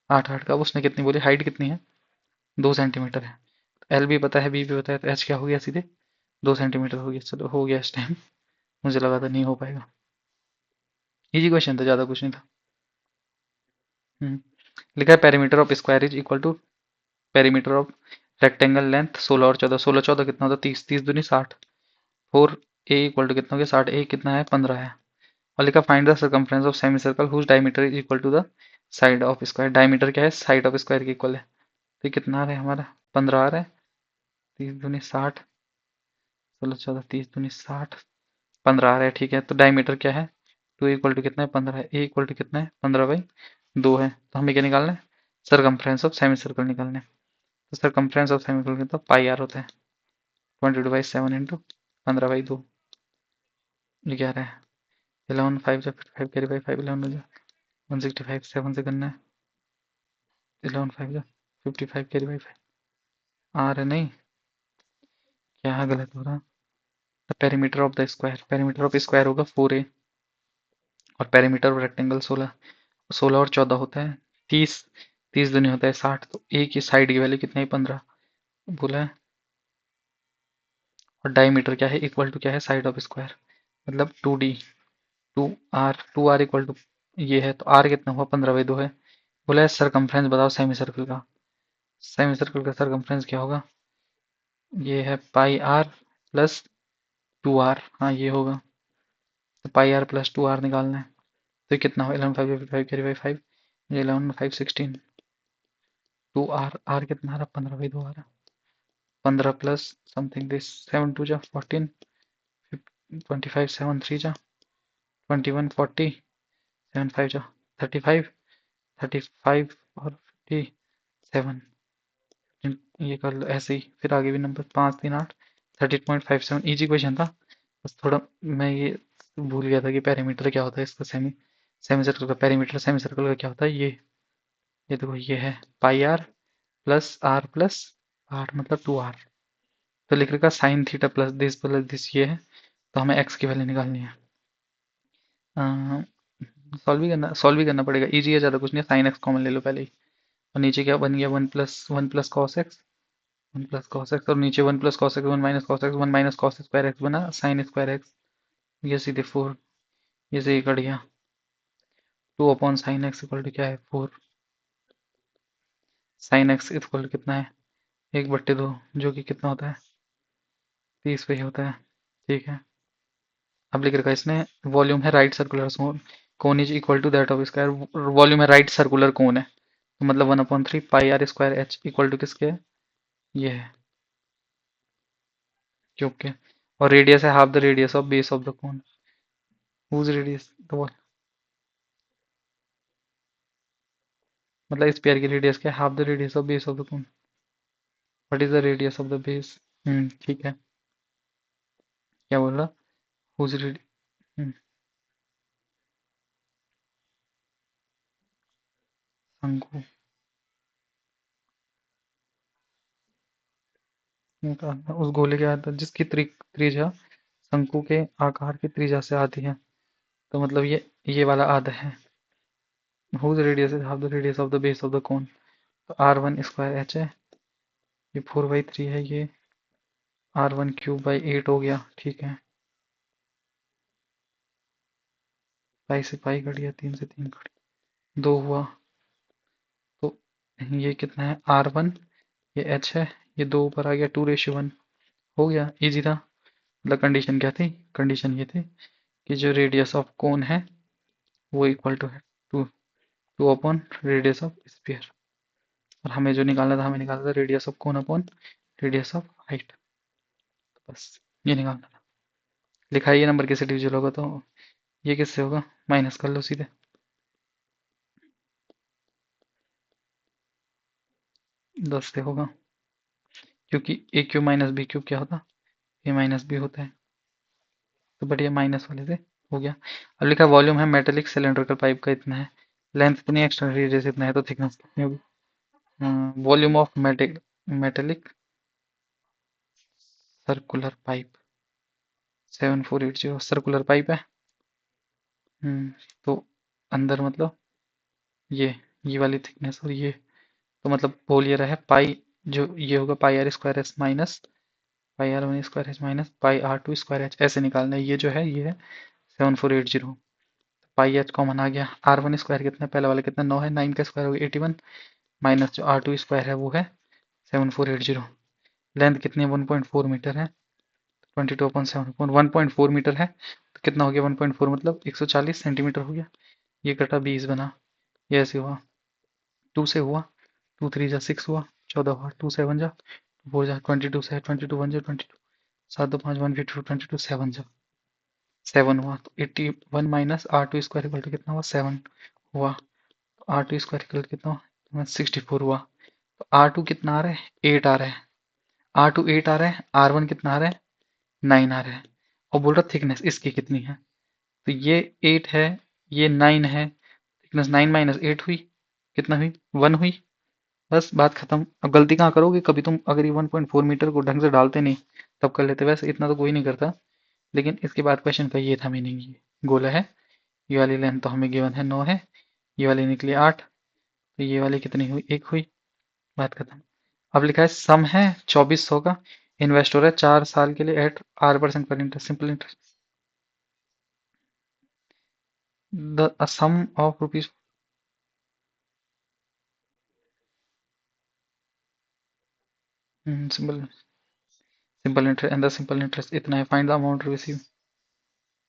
8 का, अब उसने कितनी बोली, हाइट कितनी है, 2 सेंटीमीटर है। एल भी पता है, बी भी पता है, तो एच क्या हो गया सीधे 2 सेंटीमीटर हो गया। चलो हो गया इस टाइम, मुझे लगा था नहीं हो पाएगा। इजी क्वेश्चन था, ज़्यादा कुछ नहीं था। हम्म लिखा है perimeter of square is equal to perimeter of rectangle length 16 और 14। 16 14 कितना होता है, 30, 30 दूनी 60। 4 a इक्वल टू कितना हो गया 60, a कितना है 15 है। और लिखा find the circumference of semi circle whose diameter is equal to the side of square. Diameter क्या है, साइड ऑफ स्क्वायर के इक्वल है। तो ये कितना आ रहा है हमारा, 15 आ रहा है। 30 दूनी 60, 16 14 30 दूनी 60, 15 आ रहा है। ठीक है, तो डायमीटर क्या है, 2 इक्वल टू कितना है 15 है, a इक्वल टू कितना है 15/2 है। तो हमें क्या निकालना है, सर्कमफ्रेंस ऑफ सेमी सर्कल निकालना है। तो सर्कमफ्रेंस ऑफ सेमी सर्कल तो पाई आर होता है, 22/7 इंटू 15/2। ये क्या रहा है, 11 5 जा 5 कैरी बाई 5 11 हो जा 165 7 से करना है, 11 5 जा 55 कैरी बाई 5 आ रहा नहीं, क्या गलत हो रहा। Perimeter of the square, perimeter of square होगा 4a और पेरीमीटर ऑफ रेक्टेंगल 16, 16 और 14 होता है 30, 30 दूनी होता है 60। तो a की साइड की वैल्यू कितना है 15 बोला है। और डायमीटर क्या है, इक्वल टू क्या है साइड ऑफ स्क्वायर, मतलब 2d, 2r इक्वल टू ये है, तो r कितना हुआ 15/2 है। बोला है सरकमफ्रेंस बताओ सेमी सर्कल का, सेमी सर्कल का सरकमफ्रेंस क्या होगा, ये है पाई आर प्लस 2r, हाँ ये होगा। तो पाई आर प्लस 2r निकालना है, तो ये कितना हो 11 5 5 कैरी बाई 5, ये 11 5 16, 2r, r कितना आ रहा 15/2 आ रहा, 15 प्लस समथिंग दिस 7 2 जा 14, 25 7 3 जा 21 40, 7 5 जा 35, 35 और 57। ये कर लो ऐसे ही, फिर आगे भी नंबर 5 3 8, 13.57। इजी क्वेश्चन था, बस थोड़ा मैं ये भूल गया था कि पैरामीटर क्या होता है इसका, सेमी सेमी सर्कल का पैरामीटर, सेमी सर्कल का क्या होता है ये देखो ये है पाई आर प्लस आर मतलब 2r। तो लिख रखा साइन थीटा प्लस दिस ये है, तो हमें एक्स की वैल्यू निकालनी है। सॉल्व भी करना पड़ेगा, इजी है, ज़्यादा कुछ नहीं है। साइन एक्स कॉमन ले लो पहले ही, और नीचे क्या बन गया 1 plus cos x, 1 plus cos x, और नीचे 1 plus cos x 1 - cos x 1 - cos square x बना साइन स्क्वायर एक्स। ये सीधे 4, ये से कट गया, 2/sin x इक्वल टू क्या है 4, साइन एक्स इक्वल टू कितना है 1/2, जो कि कितना होता है 30 पे ही होता है। ठीक है, अब लिख रखा है इसने, वॉल्यूम है right circular cone is equal to that of square, volume है राइट सर्कुलर कोन है, तो मतलब 1/3 pi r square h equal to किसके है, ये है क्यूब के। और रेडियस है half the radius of base of the cone, whose radius, तो मतलब स्पेयर की रेडियस क्या है, half the radius of base of the cone. What is the radius of the base, ठीक है, क्या बोल रहा, हुज रेडियस, शंकु उस गोले के आधार जिसकी त्रिज्या शंकु के आकार की त्रिज्या से आती है, तो मतलब ये वाला आधा है। whose radius is half the radius of the base of the cone, तो r1 स्क्वायर h है, ये 4/3 है, ये r1 क्यूब बाई 8 हो गया। ठीक है, पाई से पाई कट गया, 3 से 3 कट गया, 2 हुआ। तो ये कितना है r1, ये h है, ये 2 ऊपर आ गया, 2:1 हो गया। इजी था। मतलब कंडीशन क्या थी? कंडीशन ये थी कि जो रेडियस ऑफ कोन है वो इक्वल टू है two two upon radius of sphere, और हमें जो निकालना था, हमें निकालना था radius of cone upon radius of height. बस ये निकालना था। लिखा है ये नंबर किससे डिविजिबल होगा, तो ये किससे होगा? माइनस कर लो सीधे, 10 से होगा, क्योंकि ए क्यूब माइनस बी क्यूब क्या होता? ए माइनस बी होता है। तो बढ़िया, माइनस वाले से हो गया। अब लिखा वॉल्यूम है मेटेलिक सिलेंड्रिकल पाइप का इतना है, लेंथ इतनी, एक्सटर्नल रेडियस इतना है, तो थिकनेस कितनी होगी? Volume of metallic circular pipe 7480 circular pipe है। तो अंदर मतलब ये वाली थिकनेस और ये, तो मतलब बोल ये रहा है पाई, जो ये होगा pi r square s minus pi r one square h minus pi r two square h, ऐसे निकालना है। ये जो है ये है 7480, पाई एच कॉमन आ गया। आर वन स्क्वायर कितना है? पहले वाला कितना? 9 है, 9 का स्क्वायर हो गया 81, माइनस जो आर टू स्क्वायर है वो है 7480। लेंथ कितनी है? 1.4 मीटर है, 22/7 1.4 मीटर है, तो कितना हो गया? 1.4 मतलब 140 सेंटीमीटर हो गया। ये कटा 20 बना, ये ऐसे हुआ, 2 से हुआ, 2 3 जा 6 हुआ, 14 हुआ, 2 7 जा 4 जा 22 से 22 1 जा 22, 7 2 5 152 22 7 जा 7 हुआ, तो 81 minus R two square equal to कितना हुआ? 7 हुआ। तो आर टू स्क्वायर इक्वल कितना हुआ? 64 हुआ। तो आर टू कितना आ रहा है? 8 आ रहा है। आर टू 8 आ रहा है, आर वन कितना आ रहा है? 9 आ रहा है। और बोल रहा थिकनेस इसकी कितनी है, तो ये 8 है, ये 9 है, थिकनेस 9 माइनस 8 हुई, कितना हुई? 1 हुई। बस बात खत्म। अब गलती कहाँ करोगे? कभी तुम अगर ये 1.4 मीटर को ढंग से डालते नहीं तब कर लेते, वैसे इतना तो कोई नहीं करता। लेकिन इसके बाद क्वेश्चन का ये था मीनिंग, ये गोला है, ये वाली लेंथ तो हमें गिवन है 9 है, ये वाली निकली 8, तो ये वाली कितनी हुई? 1 हुई। बात खत्म। अब लिखा है सम है 2400 का, इन्वेस्ट हो रहा है 4 साल के लिए एट R% पर interest, simple interest. The sum of rupees, simple simple interest and the simple interest इतना है। Find the amount receive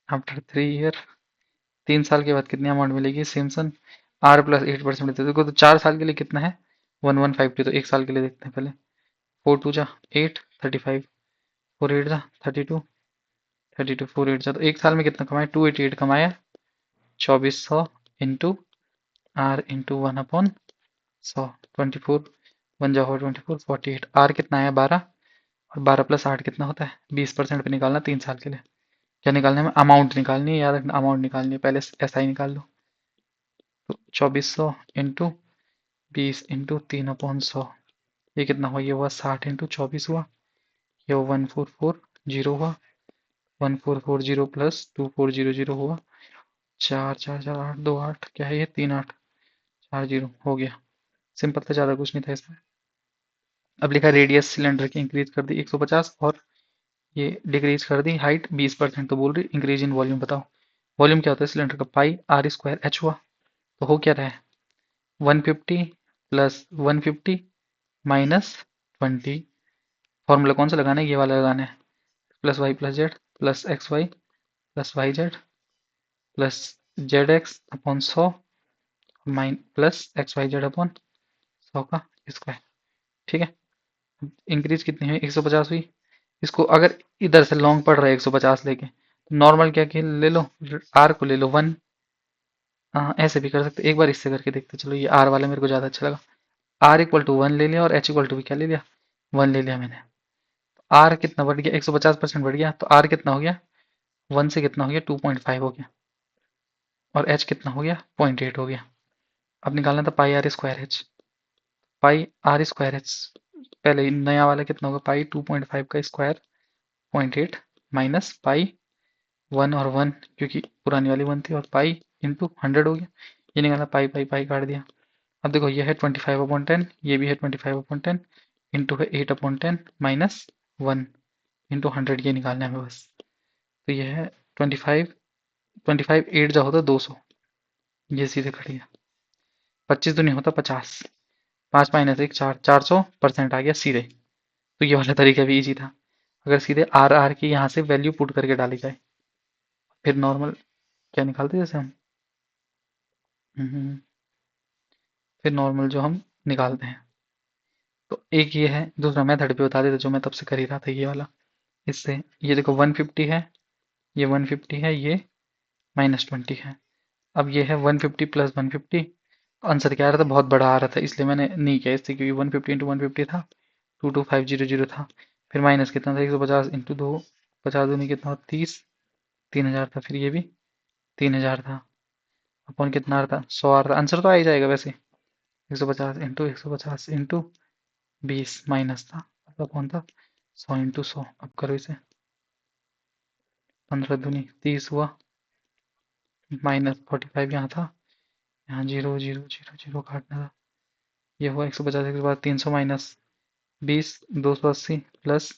after 3 year, 3 साल के बाद कितनी अमाउंट मिलेगी? सैमसंग R+8% देते हैं। देखो तो 4 साल के लिए कितना है? 1150, तो 1 साल के लिए देखते हैं पहले। 4 2 जा 8 35, 4 8 जा 32 32 4 8 जा, तो 1 साल में कितना कमाया? 288 कमाया। 2400 इंटू आर इंटू 1/100, 24 1 जा 24 48, आर कितना आया? 12, और 12 प्लस 8 कितना होता है? 20% पे निकालना 3 साल के लिए। क्या निकालना है? अमाउंट निकालनी है, याद रखना अमाउंट निकालनी है, पहले ऐसा ही निकाल लो। तो 2400 इंटू 20 इंटू 3/100, ये कितना हुआ? ये हुआ 60 इंटू 24 हुआ, ये 1440 हुआ, 1440 प्लस 2400 हुआ, 4 4 4 8 2 8, क्या है ये? 3 8 4 0 हो गया। सिंपल था, ज़्यादा कुछ नहीं था इसमें। अब लिखा रेडियस सिलेंडर की इंक्रीज कर दी 150, और ये डिक्रीज कर दी हाइट 20%, तो बोल रही इंक्रीज इन वॉल्यूम बताओ। वॉल्यूम क्या होता है सिलेंडर का? पाई आर स्क्वायर एच हुआ, तो हो क्या रहा है? 150 प्लस 150 माइनस 20। फॉर्मूला कौन सा लगाना है? ये वाला लगाना है, plus Y plus Z plus X Y plus Y Z plus Z X upon 100 minus plus X Y Z upon 100 का स्क्वायर। ठीक है, इंक्रीज कितनी हुई? 150 हुई। इसको अगर इधर से लॉन्ग पड़ रहा है 150 लेके, तो नॉर्मल क्या कि ले लो, आर को ले लो 1। ऐसे भी कर सकते, एक बार इससे करके देखते। चलो ये आर वाला मेरे को ज़्यादा अच्छा लगा। आर इक्वल टू 1 ले लिया, और एच इक्वल टू भी क्या ले लिया? 1 ले लिया मैंने। आर कितना बढ़ गया? 150% बढ़ गया, तो आर कितना हो गया? 1 से कितना हो गया? 2.5 हो गया, और एच कितना हो गया? 0.8 हो गया। अब निकालना था pi r square h. Pi r square h, पहले नया वाला कितना होगा, पाई 2.5 का स्क्वायर 0.8 माइनस पाई 1 और 1 क्योंकि पुरानी वाली 1 थी, और पाई इंटू 100 हो गया। ये निकाला, पाई पाई पाई काट दिया। अब देखो ये है 25/10, ये भी है 25/10, इंटू है 8/10 माइनस 1 इंटू 100, ये निकालना है हमें बस। तो ये है 25, 25 8 जो होता 200, ये सीधे कट गया। 25 तो नहीं होता 50, 5 माइनस 1 4, 400% आ गया सीधे। तो ये वाला तरीका भी इजी था, अगर सीधे आर आर की यहाँ से वैल्यू पुट करके डाली जाए। फिर नॉर्मल क्या निकालते हैं जैसे हम, हम्म, फिर नॉर्मल जो हम निकालते हैं। तो एक ये है, दूसरा मेथड भी बता देते जो मैं तब से कर ही रहा था, ये वाला। इससे ये देखो 150 है, ये 150 है, ये -20 है। अब ये है 150 प्लस 150, आंसर क्या आ रहा था, बहुत बड़ा आ रहा था, इसलिए मैंने नहीं किया इससे, क्योंकि 150 इंटू 150 था 22500 था। फिर माइनस कितना था, 150 इंटू 2, 50 दूनी कितना होता 30, 3000 था। फिर ये भी 3000 था, अपन कितना आ रहा था 100 आ रहा था। आंसर तो आ ही जाएगा वैसे, 150 इंटू 20 माइनस था, मतलब कौन था 100 इंटू 100। अब करो इसे, 15 दूनी 30 हुआ, माइनस 45 यहाँ था, यहाँ 0 0 0 0 काटना था। ये हुआ 150 के बाद 300 माइनस 20, 280 प्लस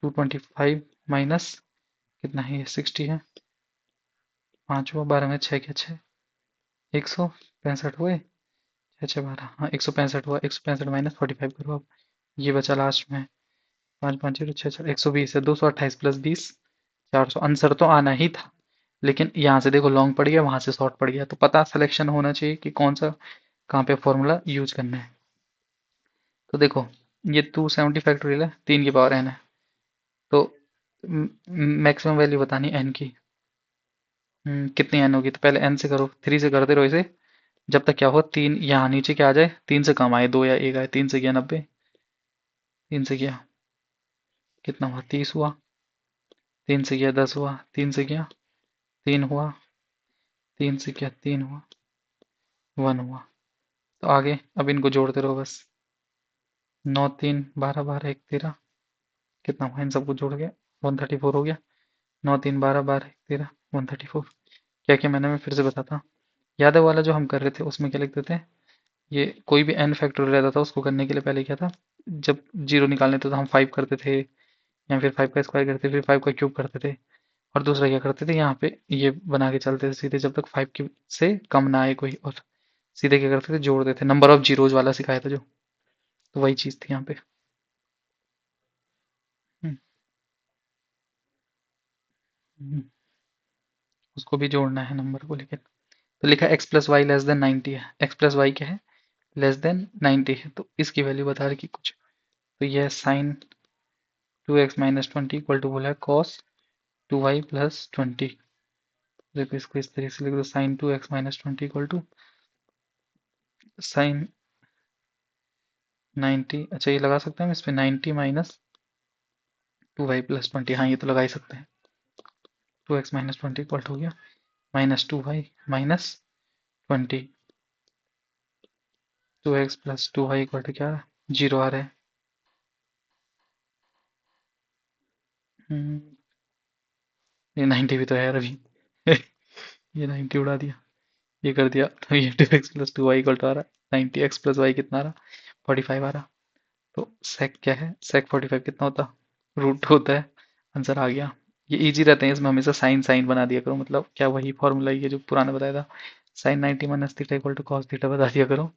225 माइनस कितना है, ये 60 है। 5 हुआ, 12 में 6 के 6, 165 हुए, 6 6 12, हाँ 165 हुआ। 165 माइनस 45 करो अब, ये बचा लास्ट में 5 5 0 6 4, 120 है। 228 प्लस 20 400। आंसर तो आना ही था, लेकिन यहाँ से देखो लॉन्ग पड़ गया, वहां से शॉर्ट पड़ गया, तो पता सिलेक्शन होना चाहिए कि कौन सा कहाँ पे फॉर्मूला यूज करना है। तो देखो ये 270 फैक्टोरियल है, 3 की पावर n है, तो मैक्सिमम वैल्यू बतानी n की। कितनी n होगी, तो पहले n से करो, 3 से करते रहो इसे, जब तक क्या हो 3 यहाँ नीचे क्या आ जाए, 3 से कम आए, 2 या 1 आए। 3 से किया 90, 3 से किया कितना हुआ 30 हुआ, 3 से किया 10 हुआ, 3 से किया 3 हुआ, 3 से किया 3 हुआ, 1 हुआ। तो आगे अब इनको जोड़ते रहो बस, 9 3 12 12 1 13, कितना हुआ इन सबको जोड़ के 134 हो गया। 9 3 12 12 1 13 134। क्या क्या मैंने, मैं फिर से बताता, याद है वाला जो हम कर रहे थे उसमें क्या लिखते थे, ये कोई भी n फैक्टोरियल रहता था उसको करने के लिए पहले क्या था, जब जीरो निकालने थे तो हम 5 करते थे, या फिर 5 का स्क्वायर करते, फिर 5 का क्यूब करते थे। और दूसरा क्या करते थे, यहाँ पे ये बना के चलते थे सीधे, जब तक 5 की से कम ना आए कोई, और सीधे क्या करते थे, जोड़ते थे। नंबर ऑफ जीरोज वाला सिखाया था जो, तो वही चीज थी यहाँ पे। हम्म, हम्म, उसको भी जोड़ना है नंबर को, लेकिन तो लिखा X plus Y less than 90 है। एक्स प्लस वाई क्या है, लेस देन 90 है, तो इसकी वैल्यू बता रही कि कुछ, तो यह साइन 2x - 20 इक्वल टू बोला है कॉस 2y प्लस 20। देखो इसको इस तरीके से लिख दो, sign 2x - 20 equal to sign 90, अच्छा ये लगा सकते हैं हम इस पे, 90 माइनस 2y प्लस 20, हाँ ये तो लगा ही सकते हैं। 2x - 20 इक्वल टू हो गया minus 2y - 20, 2x plus 2y equal to क्या, 0 आ रहा है। हम्म, ये 90 भी तो है यार अभी ये 90 उड़ा दिया, ये कर दिया, तो ये 2x plus 2y equal to आ रहा है 90, x प्लस वाई कितना आ रहा, 45 आ रहा। तो सेक क्या है, सेक 45 कितना होता, रूट होता है। आंसर आ गया। ये इजी रहते हैं, इसमें हमेशा साइन साइन बना दिया करो, मतलब क्या वही फॉर्मूला ये जो पुराना बताया था, sine 90 minus theta equal to cos theta बता दिया करो,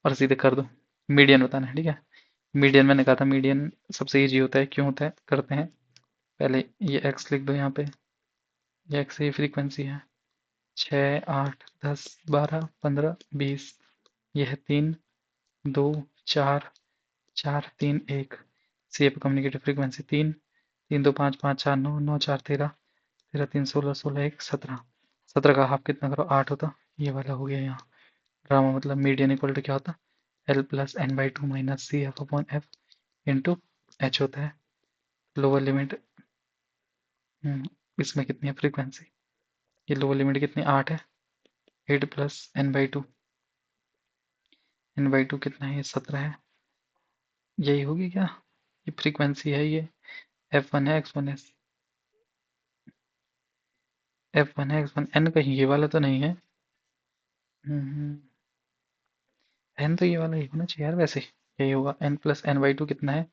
और सीधे कर दो। मीडियन बताना है, ठीक है। मीडियन मैंने कहा था, मीडियन सबसे इजी होता है, क्यों होता है, करते हैं। पहले ये एक्स लिख दो यहाँ पे, ये एक्स की फ्रीक्वेंसी है, 6 8 10 12 15 20, ये है 3 2 4 4 3 1, सी पे कम्युनिकेटिव फ्रीक्वेंसी 3 3 2 5 5 4 9 9 4 13, 13 3 16 16 1 17 का हाफ कितना करो 8 होता, ये वाला हो गया यहाँ। ड्रामा मतलब मीडियन इक्वल टू क्या होता, L+n/2 minus C F upon F into H होता है। लोअर लिमिट, इसमें कितनी है फ्रीक्वेंसी, ये लोअर लिमिट कितनी 8 है, 8 + n/2 n/2 कितना है? ये 17 है। यही होगी क्या? ये फ्रीक्वेंसी है ये। f1 है, x1 है। f1 है, x1 n कहीं ये वाला तो नहीं है? n तो ये वाला ही होना चाहिए यार वैसे। यही होगा। n+n/2 कितना है?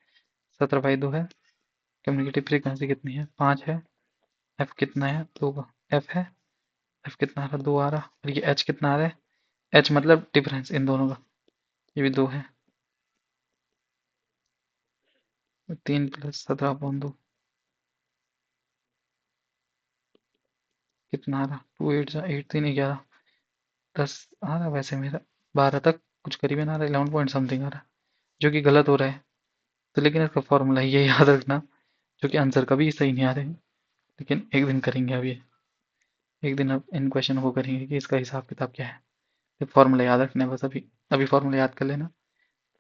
17/2 है। कम्युनिकेटिव फ्रीक्वेंसी कितनी है? 5 है। f कितना है? 2 का f है। f कितना आ रहा? 2 आ रहा। और ये h कितना आ रहा है? h मतलब डिफरेंस इन दोनों का। ये भी 2 है। 3+17/2 कितना आ रहा? 2 8 जा 8 3 11 10 आ रहा वैसे मेरा। 12 तक कुछ करीबन आ रहा है। 11 पॉइंट समथिंग आ रहा है, जो कि गलत हो रहा है। तो लेकिन इसका फॉर्मूला ये याद रखना, जो कि आंसर कभी सही नहीं आ रहे हैं। लेकिन एक दिन करेंगे अब ये। एक दिन अब इन क्वेश्चन को करेंगे कि इसका हिसाब किताब क्या है। तो फॉर्मूला याद रखना है बस। अभी अभी फॉर्मूला याद कर लेना।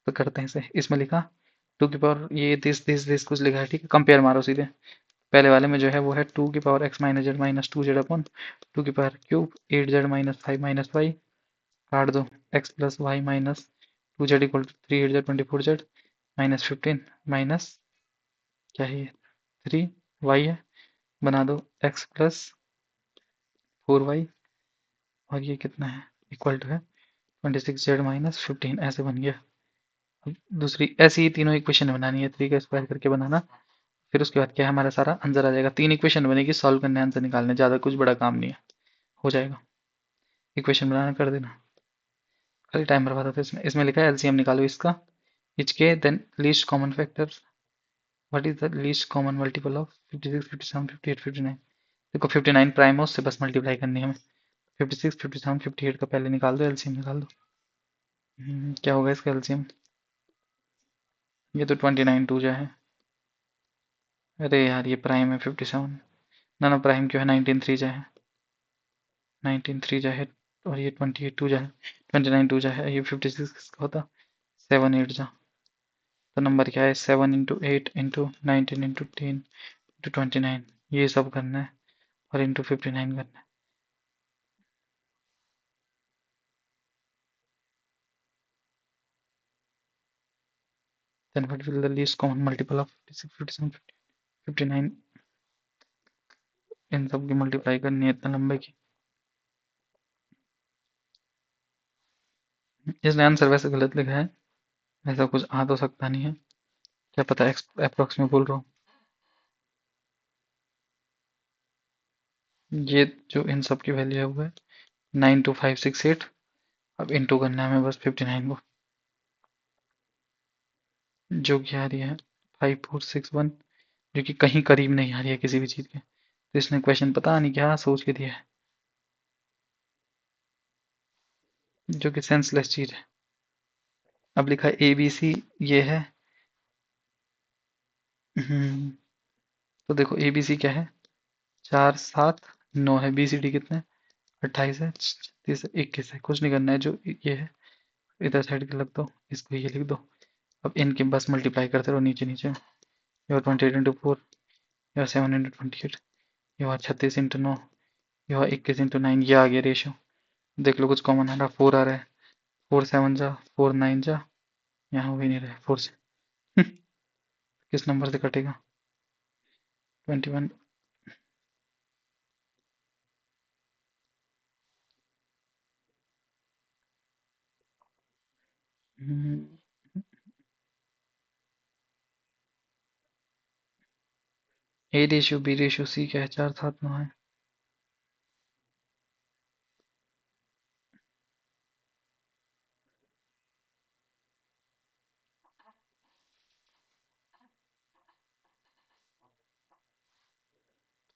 तो करते हैं इसे। इसमें लिखा टू की पावर ये दिस कुछ लिखा है, ठीक है। कंपेयर मारो सीधे। पहले वाले में जो है वो है टू की power x minus z minus 2z upon two की power cube 8z minus 5 minus y. काट दो। X plus y minus 2z equal to 3 8z 24z minus 15 minus क्या है ये 3 वाई है। बना दो एक्स प्लस 4y और ये कितना है इक्वल टू है 26z माइनस 15। ऐसे बन गया। अब दूसरी ऐसी ही तीनों इक्वेशन बनानी है। 3 का स्क्वायर करके बनाना। फिर उसके बाद क्या है, हमारा सारा आंसर आ जाएगा। 3 इक्वेशन बनेगी, सॉल्व करने आंसर निकालने, ज़्यादा कुछ बड़ा काम नहीं है। हो जाएगा। इक्वेशन बनाना कर देना। खाली टाइम बर्बाद होता है इसमें। इसमें लिखा है एलसीएम निकालो इसका। इच के then least common factor. What is the least common multiple of 56 57 58 59? देखो 59 प्राइम है, उससे बस मल्टीप्लाई करनी है हमें। 56 57 58 का पहले निकाल दो, एलसीएम निकाल दो। क्या होगा इसका एलसीएम? ये तो 29 टू जा है। अरे यार ये प्राइम है 57। ना ना प्राइम क्यों है? 19 थ्री जा है। 19 थ्री जा है। और ये 28 टू जा है। 29 टू जा है। ये 56 किसका होता? 7 8 जा। तो नंबर क्या है? 7 इंटू 8 इंटू 19 इंटू 10 इंटू 29। ये सब करना है और इंटू 59 करना है। Then what will the least common multiple of 56 57 59? इन सब की मल्टीप्लाई करनी है इतना लंबे की। इसलिए आंसर वैसे गलत लिखा है। ऐसा कुछ आ तो सकता नहीं है। क्या पता अप्रोक्स में बोल रहा हूँ। ये जो इन सब की वैल्यू है वो है 92568। अब इंटू करना है हमें बस 59 को, जो कि आ रही है 5461, जो कि कहीं करीब नहीं आ रही है किसी भी चीज़ के। तो इसने क्वेश्चन पता नहीं क्या सोच के दिया है, जो कि सेंसलेस चीज़ है। अब लिखा है ए बी सी ये है। तो देखो ए बी सी क्या है? 4 7 9 है। बी सी डी कितने हैं? 28 है, 36 है, 21 है। कुछ नहीं करना है, जो ये है इधर साइड के लग दो, इसको ये लिख दो। अब इनके बस मल्टीप्लाई करते रहो नीचे नीचे। Your 28 into 4, your 7 into 28, your 36 into 9, your 21 into 9। ये आ गया रेशियो। देख लो कुछ कॉमन आ रहा? 4 आ रहा है। 4 7 जा, 4 9 जा। यहाँ हो ही नहीं रहा है 4 से। किस नंबर से कटेगा? 21। A ratio B ratio C क्या है? 4 7 9 है।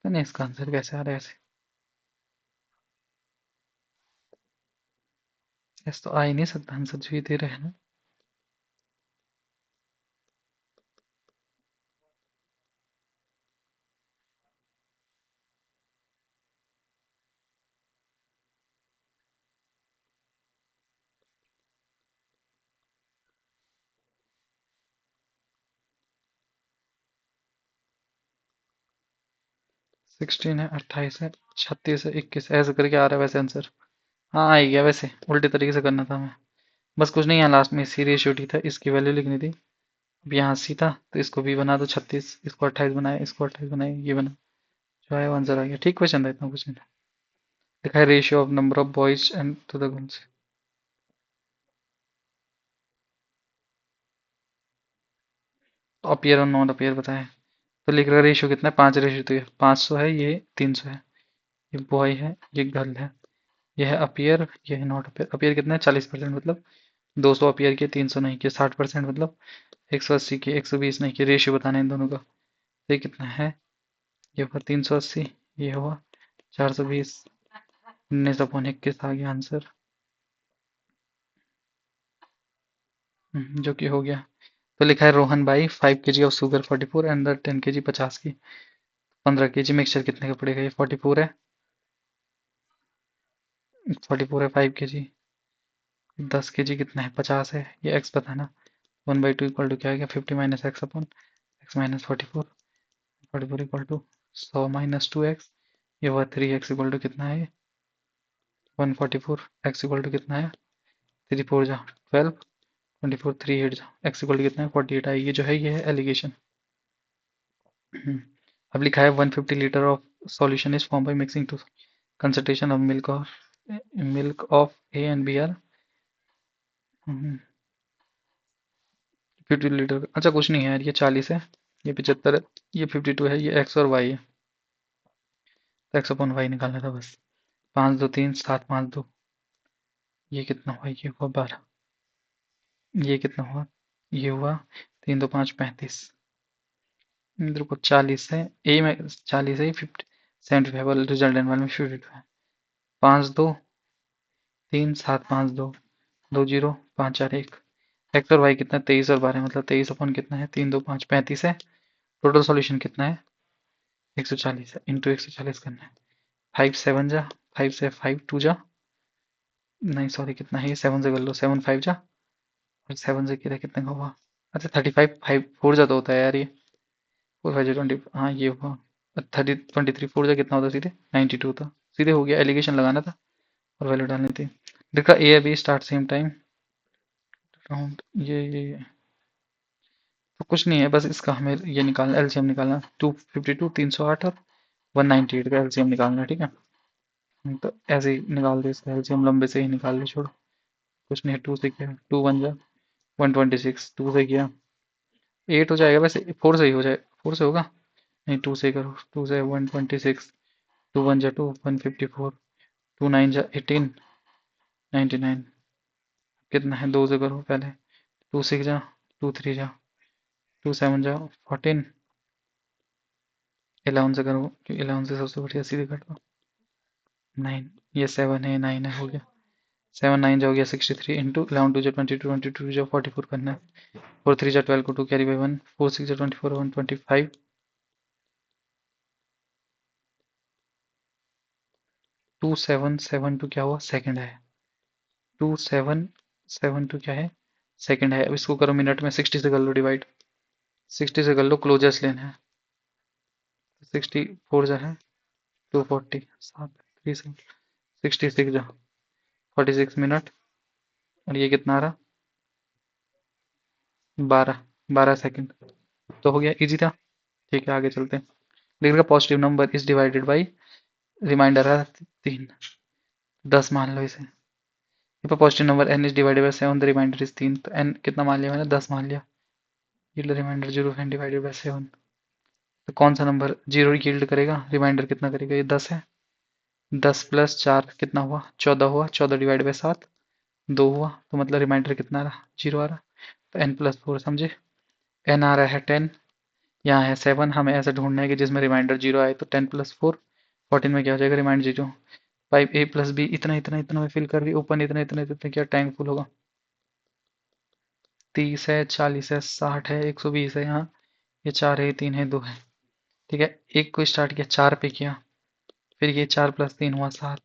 पता नहीं इसका आंसर कैसे आ रहा है ऐसे। ऐसे तो आ ही नहीं सकता आंसर जो ये दे रहे हैं ना। सिक्सटीन है, 28 है, 36 है, 21 ऐसे करके आ रहा है वैसे आंसर। हाँ आ ही गया वैसे। उल्टे तरीके से करना था हमें। बस कुछ नहीं, यहाँ लास्ट में सी रेशियो टी था, इसकी वैल्यू लिखनी थी। अब यहाँ सी था तो इसको भी बना दो 36, इसको 28 बनाए, इसको 28 बनाए, ये बना, जो है आंसर आ गया। ठीक क्वेश्चन था, इतना कुछ नहीं था। लिखा है ratio of number of boys and to the girls. तो अपियर और नॉन अपियर बताए, तो लिख रहा है रेशियो कितना है, 5 रेशियो, तो ये 500 है, ये 300 है। ये बॉय है, ये गर्ल है, ये है अपियर, ये है नॉट अपियर। अपियर कितना है, 40%, मतलब 200 अपियर के, 300 नहीं के, 60%, मतलब 180 के, 120 नहीं के। रेशियो बताना है इन दोनों का। तो ये कितना है, ये हुआ 380, ये हुआ 420, 19/21 आ गया आंसर। जो कि हो गया। तो लिखा है रोहन भाई 5 kg of sugar 44 and 10 kg 50 की, 15 kg मिक्सचर कितने का पड़ेगा। ये 44 है, 44 है, 5 kg, 10 kg कितना है, 50 है, ये x बताना। 1/2 इक्वल टू क्या आ गया, 50 minus X upon X minus 44, 44 equal to 100 minus 2x, ये हुआ 3x इक्वल टू कितना है, 144। x इक्वल टू कितना है, 3 4 जा 12, 24 3 8 जा, x इक्वल टू कितना है, 48 आई। ये जो है, ये है एलिगेशन। अब लिखा है 150 litre of solution is form by mixing two, concentration of milk of A and B are 50 litre. अच्छा कुछ नहीं है यार, ये 40 है, ये 75 है, ये 52 है, ये एक्स और वाई है। तो एक्स अपॉन वाई निकालना था बस। 5 2 3 7 5 2, ये कितना हुआ, ये हुआ 12, ये कितना हुआ, ये हुआ 3 2 5 35, इधर को 40 है, ए में 40 है, 50 75 वाला रिजल्टेंट वाले में 52 है। 5 2 3 7 5 2 2 0 5 4 1। एक्स और वाई कितना है, 23 और 12, मतलब 23 अपॉन कितना है, 3 2 5 35 है। टोटल सॉल्यूशन कितना है, 140 है, इंटू 140 करना है। 5 7 जा, 5 से 5 2 जा, नहीं सॉरी कितना है, ये 7 से कर लो, 7 5 जा, और 7 से कितने का हुआ। अच्छा 35 5 4 जा तो होता है यार ये, 4 5 20, हाँ ये हुआ 30, 23 4 जा कितना होता है सीधे, 92 होता। सीधे हो गया, एलिगेशन लगाना था और वैल्यू डालनी थी। देखा A B start same time round, ये तो कुछ नहीं है, बस इसका हमें ये निकालना, एलसीएम निकालना। 252 308 और 198 का एलसीएम निकालना है, ठीक है। तो ऐसे ही निकाल दे इसका एलसीएम, लंबे से ही निकाल ले, छोड़ो। कुछ नहीं है, 2 से किया 2 1 जा 126, 2 से किया 8 हो जाएगा, वैसे 4 से ही हो जाए, 4 से होगा, नहीं 2 से ही करो, 2 से 126, 2 1 जा 2 154, 2 9 जा 18 99, कितना है, 2 से करो पहले, 2 6 जा 2 3 जा 2 7 जा 14, 11 से करो, 11 से सबसे बढ़िया, सीधे कर दो 9, ये 7 है, 9 है, हो गया 7 9 जा हो गया 63 इंटू 11 2 जा 22, 22 जा 44 करना है, 4 3 जा 12 को 2 कैरी बाई 1, 4 6 जा 24 125, 2 7 7 2 क्या हुआ, सेकंड है, 2 7 7 2 क्या है, सेकंड है। अब इसको करो मिनट में, 60 से कर लो डिवाइड, 60 से कर लो, क्लोजेस्ट लेना है, 64 जा है 240, 7 3 से 66 जा 46 मिनट, और ये कितना आ रहा, 12 12 सेकंड। तो हो गया, इजी था। ठीक है आगे चलते हैं। लिख का positive number is divided by, remainder है 3, 10 मान लो इसे। Positive number n is divided by 7, the remainder is 3, तो n कितना मान लिया मैंने, 10 मान लिया। Yield remainder 0 n divided by 7, तो कौन सा नंबर 0 यील्ड करेगा, रिमाइंडर कितना करेगा, ये 10 है। 10 प्लस 4 कितना हुआ, 14 हुआ, 14 डिवाइड बाई 7 2 हुआ, तो मतलब रिमाइंडर कितना आ रहा, 0 आ रहा। तो n प्लस 4 समझे, n आ रहा है 10, यहाँ है 7, हमें ऐसा ढूंढना है कि जिसमें रिमाइंडर 0 आए, तो 10 प्लस 4 14 में क्या हो जाएगा, रिमाइंडर 0। 5 a प्लस बी, इतना इतना इतना में फिल कर रही, ओपन इतना इतना इतना, क्या टैंक फुल होगा। 30 है, 40 है, 60 है, 120 है, यहाँ ये 4 है, 3 है, 2 है, ठीक है। एक को स्टार्ट किया 4 पे किया, फिर ये 4 प्लस 3 हुआ 7,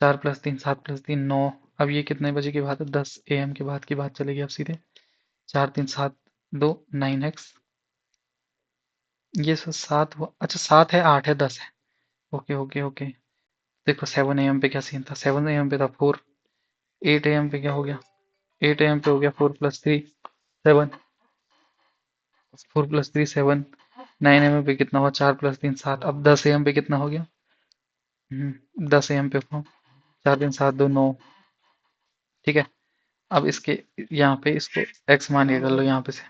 4 प्लस 3 7 प्लस 3 9। अब ये कितने बजे की बात है, 10 AM के बाद की बात चलेगी अब सीधे, 4 3 7 2 9x, ये सब 7 हुआ, अच्छा 7 है 8 है 10 है, ओके ओके ओके। देखो 7 AM पे क्या सीन था, 7 AM पे था 4, 8 AM पे क्या हो गया, 8 AM पे हो गया 4 + 3 7, 4 + 3 7, 9 AM पे कितना हुआ 4 + 3 7, अब 10 AM पे कितना हो गया 10 AM पे 4 3 7 2 9, ठीक है। अब इसके यहाँ पे इसको x मान के कर लो यहाँ पे से,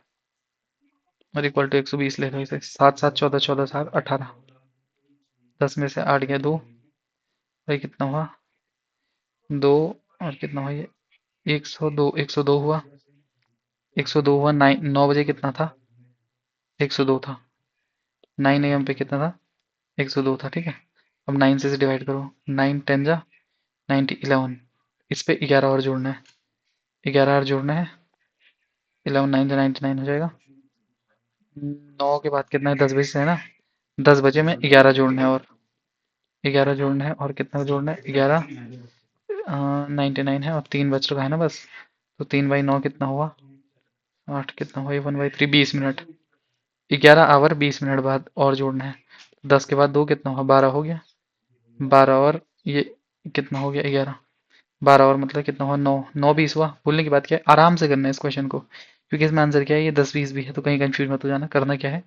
और इक्वल टू 120 ले लो इसे, 7 7 14 14 7 18, 10 में से 8 गया 2, भाई कितना हुआ 2, और कितना हुआ ये 102, 102 हुआ, 102 हुआ 9 बजे कितना था 102 था, 9 AM पे कितना था 102 था, ठीक है। अब 9 से डिवाइड करो, 9 10 जा 90 11, इस पे 11 और जोड़ना है, 11 और जोड़ना है, 11 9 से 99 हो जाएगा। 9 के बाद कितना है 10 बजे से है ना, 10 बजे में 11 जोड़ना है, और 11 जोड़ना है, और कितना जोड़ना है 11, 99 है, और 3 बच रहा है ना बस, तो 3/9 कितना हुआ 8, कितना हुआ 1/3 20 मिनट, 11 आवर 20 मिनट बाद और जोड़ना है, 10 के बाद 2 कितना हुआ 12 हो गया, 12 और ये कितना हो गया 11, 12 और मतलब कितना हुआ 9, 9 20 हुआ। भूलने की बात क्या है, आराम से करना है इस क्वेश्चन को, क्योंकि इसमें आंसर क्या है ये 10 20 भी है, तो कहीं कंफ्यूज मत हो जाना। करना क्या है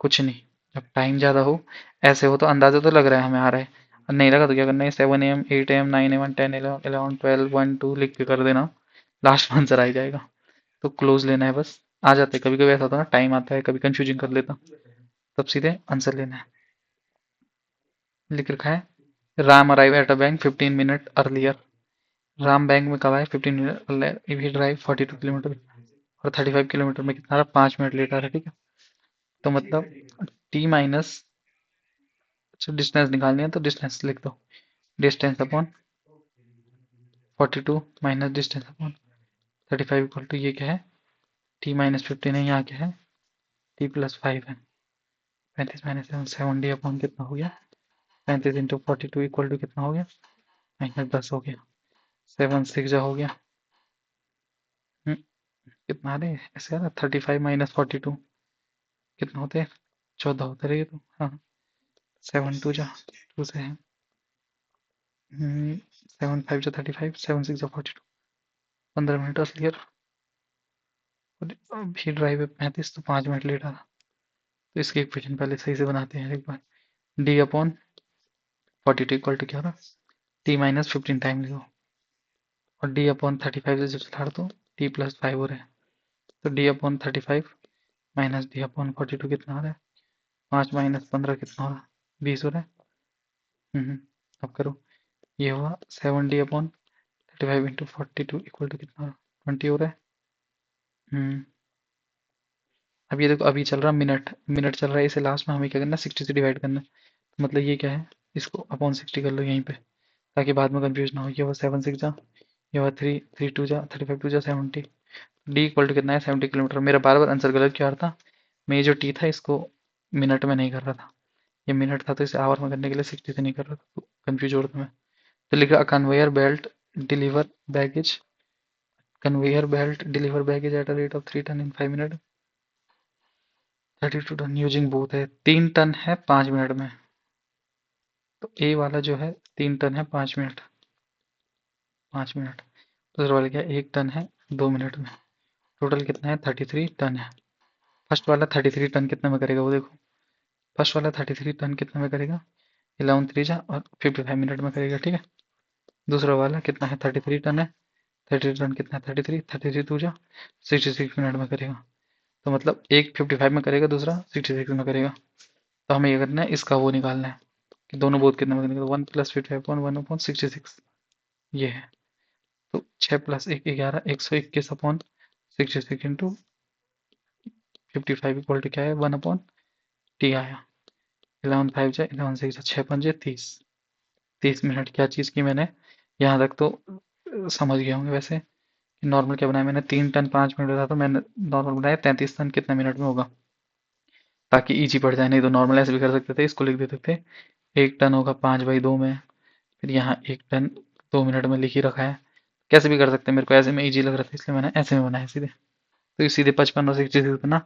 कुछ नहीं, जब टाइम ज़्यादा हो ऐसे हो तो अंदाजा तो लग रहा है हमें आ रहा है, और नहीं लगा तो क्या करना है 7 AM 8 AM 9 AM 10 11 12 1 2 लिख के कर देना, लास्ट में आंसर आ ही जाएगा। तो क्लोज लेना है बस, आ जाते कभी कभी ऐसा होता है ना, टाइम आता है कभी कंफ्यूजिंग कर लेता, तब सीधे आंसर लेना है। लिख रखा है Ram arrive at a bank 15 minute earlier, Ram bank में कब आए 15 minute, if he drive 42 kilometre, और 35 किलोमीटर में कितना रहा 5 मिनट लेट आ रहा है, ठीक है। तो मतलब टी माइनस, अच्छा डिस्टेंस निकालनी है तो डिस्टेंस लिख दो, distance upon 42 minus distance upon 35 equal to ये क्या है t-15 है, यहाँ क्या है t+5 है, 35 - 7 70 अपॉन कितना हो गया 35 इंटू 42 इक्वल टू कितना हो गया -10 हो गया, 7 6 जा हो गया, कितना रहे ऐसे यार 35 - 42 कितना होते हैं 14 होते रहे तो, हाँ 7 2 जा 2 से है, 7 5 जा 35, 7 6 जा 42, 15 मिनट क्लियर। अभी ड्राइव है 35 तो 5 मिनट लेट आ रहा, तो इसकी इक्वेशन पहले सही से बनाते हैं एक बार, डी अपॉन 42 इक्वल टू क्या रहा t-15 टाइम लिखो, और डी अपॉन 35 से जब चला तो t+5 हो रहा है, तो D upon 35 minus D upon 42 कितना आ रहा है 5 - 15 कितना हो रहा है 20 हो रहा है। अब करो, ये हुआ 7d/35 इंटू 42 इक्वल टू कितना हो रहा 20 हो रहा है। अब ये देखो अभी चल रहा मिनट, मिनट चल रहा है, इसे लास्ट में हमें क्या करना है 60 से डिवाइड करना है, तो मतलब ये क्या है इसको अपॉन 60 कर लो यहीं पे, ताकि बाद में कंफ्यूज ना हो। ये हुआ 7 6 जा, ये हुआ 3 3 2 जा 35 2 जा 70, डी इक्वल टू कितना है 70 किलोमीटर। मेरा बार बार आंसर गलत क्यों आ रहा था, मैं ये जो टी था इसको मिनट में नहीं कर रहा था, ये मिनट था तो इसे आवर में करने के लिए 60 से नहीं कर रहा था, तो कंफ्यूज हो रहा था मैं। तो लिख रहा conveyor belt deliver baggage, conveyor belt deliver baggage at a rate of 3 ton in 5 minute, 32 ton using both है, 3 टन है 5 मिनट में, तो ए वाला जो है 3 टन है 5 मिनट, 5 मिनट, दूसरा वाला क्या 1 टन है 2 मिनट में, टोटल कितना है 33 टन है। फर्स्ट वाला 33 टन कितने में करेगा वो देखो, फर्स्ट वाला 33 टन कितने में करेगा 11 3 और 55 मिनट में करेगा, ठीक है। दूसरा वाला कितना है 33 टन है, 33 टन कितना है 33, 33 टू जा 66 मिनट में करेगा, तो मतलब एक 55 में करेगा दूसरा 66 में करेगा। तो हमें ये करना है इसका वो निकालना है कि दोनों बोथ कितने में करेंगे, तो 1 + 55/1/66 ये है, तो 6 + 1 11, 121/66 इंटू 55 इक्वल टू क्या है 1/t आया, 11 5 जा 11 6 6 5 30, 30 मिनट क्या चीज़ की मैंने, यहाँ तक तो समझ गए होंगे वैसे। नॉर्मल क्या बनाया मैंने 3 टन 5 मिनट था, तो मैंने नॉर्मल बनाया 33 टन कितने मिनट में होगा, ताकि इजी पड़ जाए, नहीं तो नॉर्मल ऐसे भी कर सकते थे, इसको लिख देते थे 1 टन होगा 5/2 में, फिर यहाँ 1 टन 2 मिनट में लिख ही रखा है, कैसे भी कर सकते हैं, मेरे को ऐसे में इजी लग रहा था इसलिए मैंने ऐसे में बनाया सीधे। तो ये सीधे 55 और 66 बना,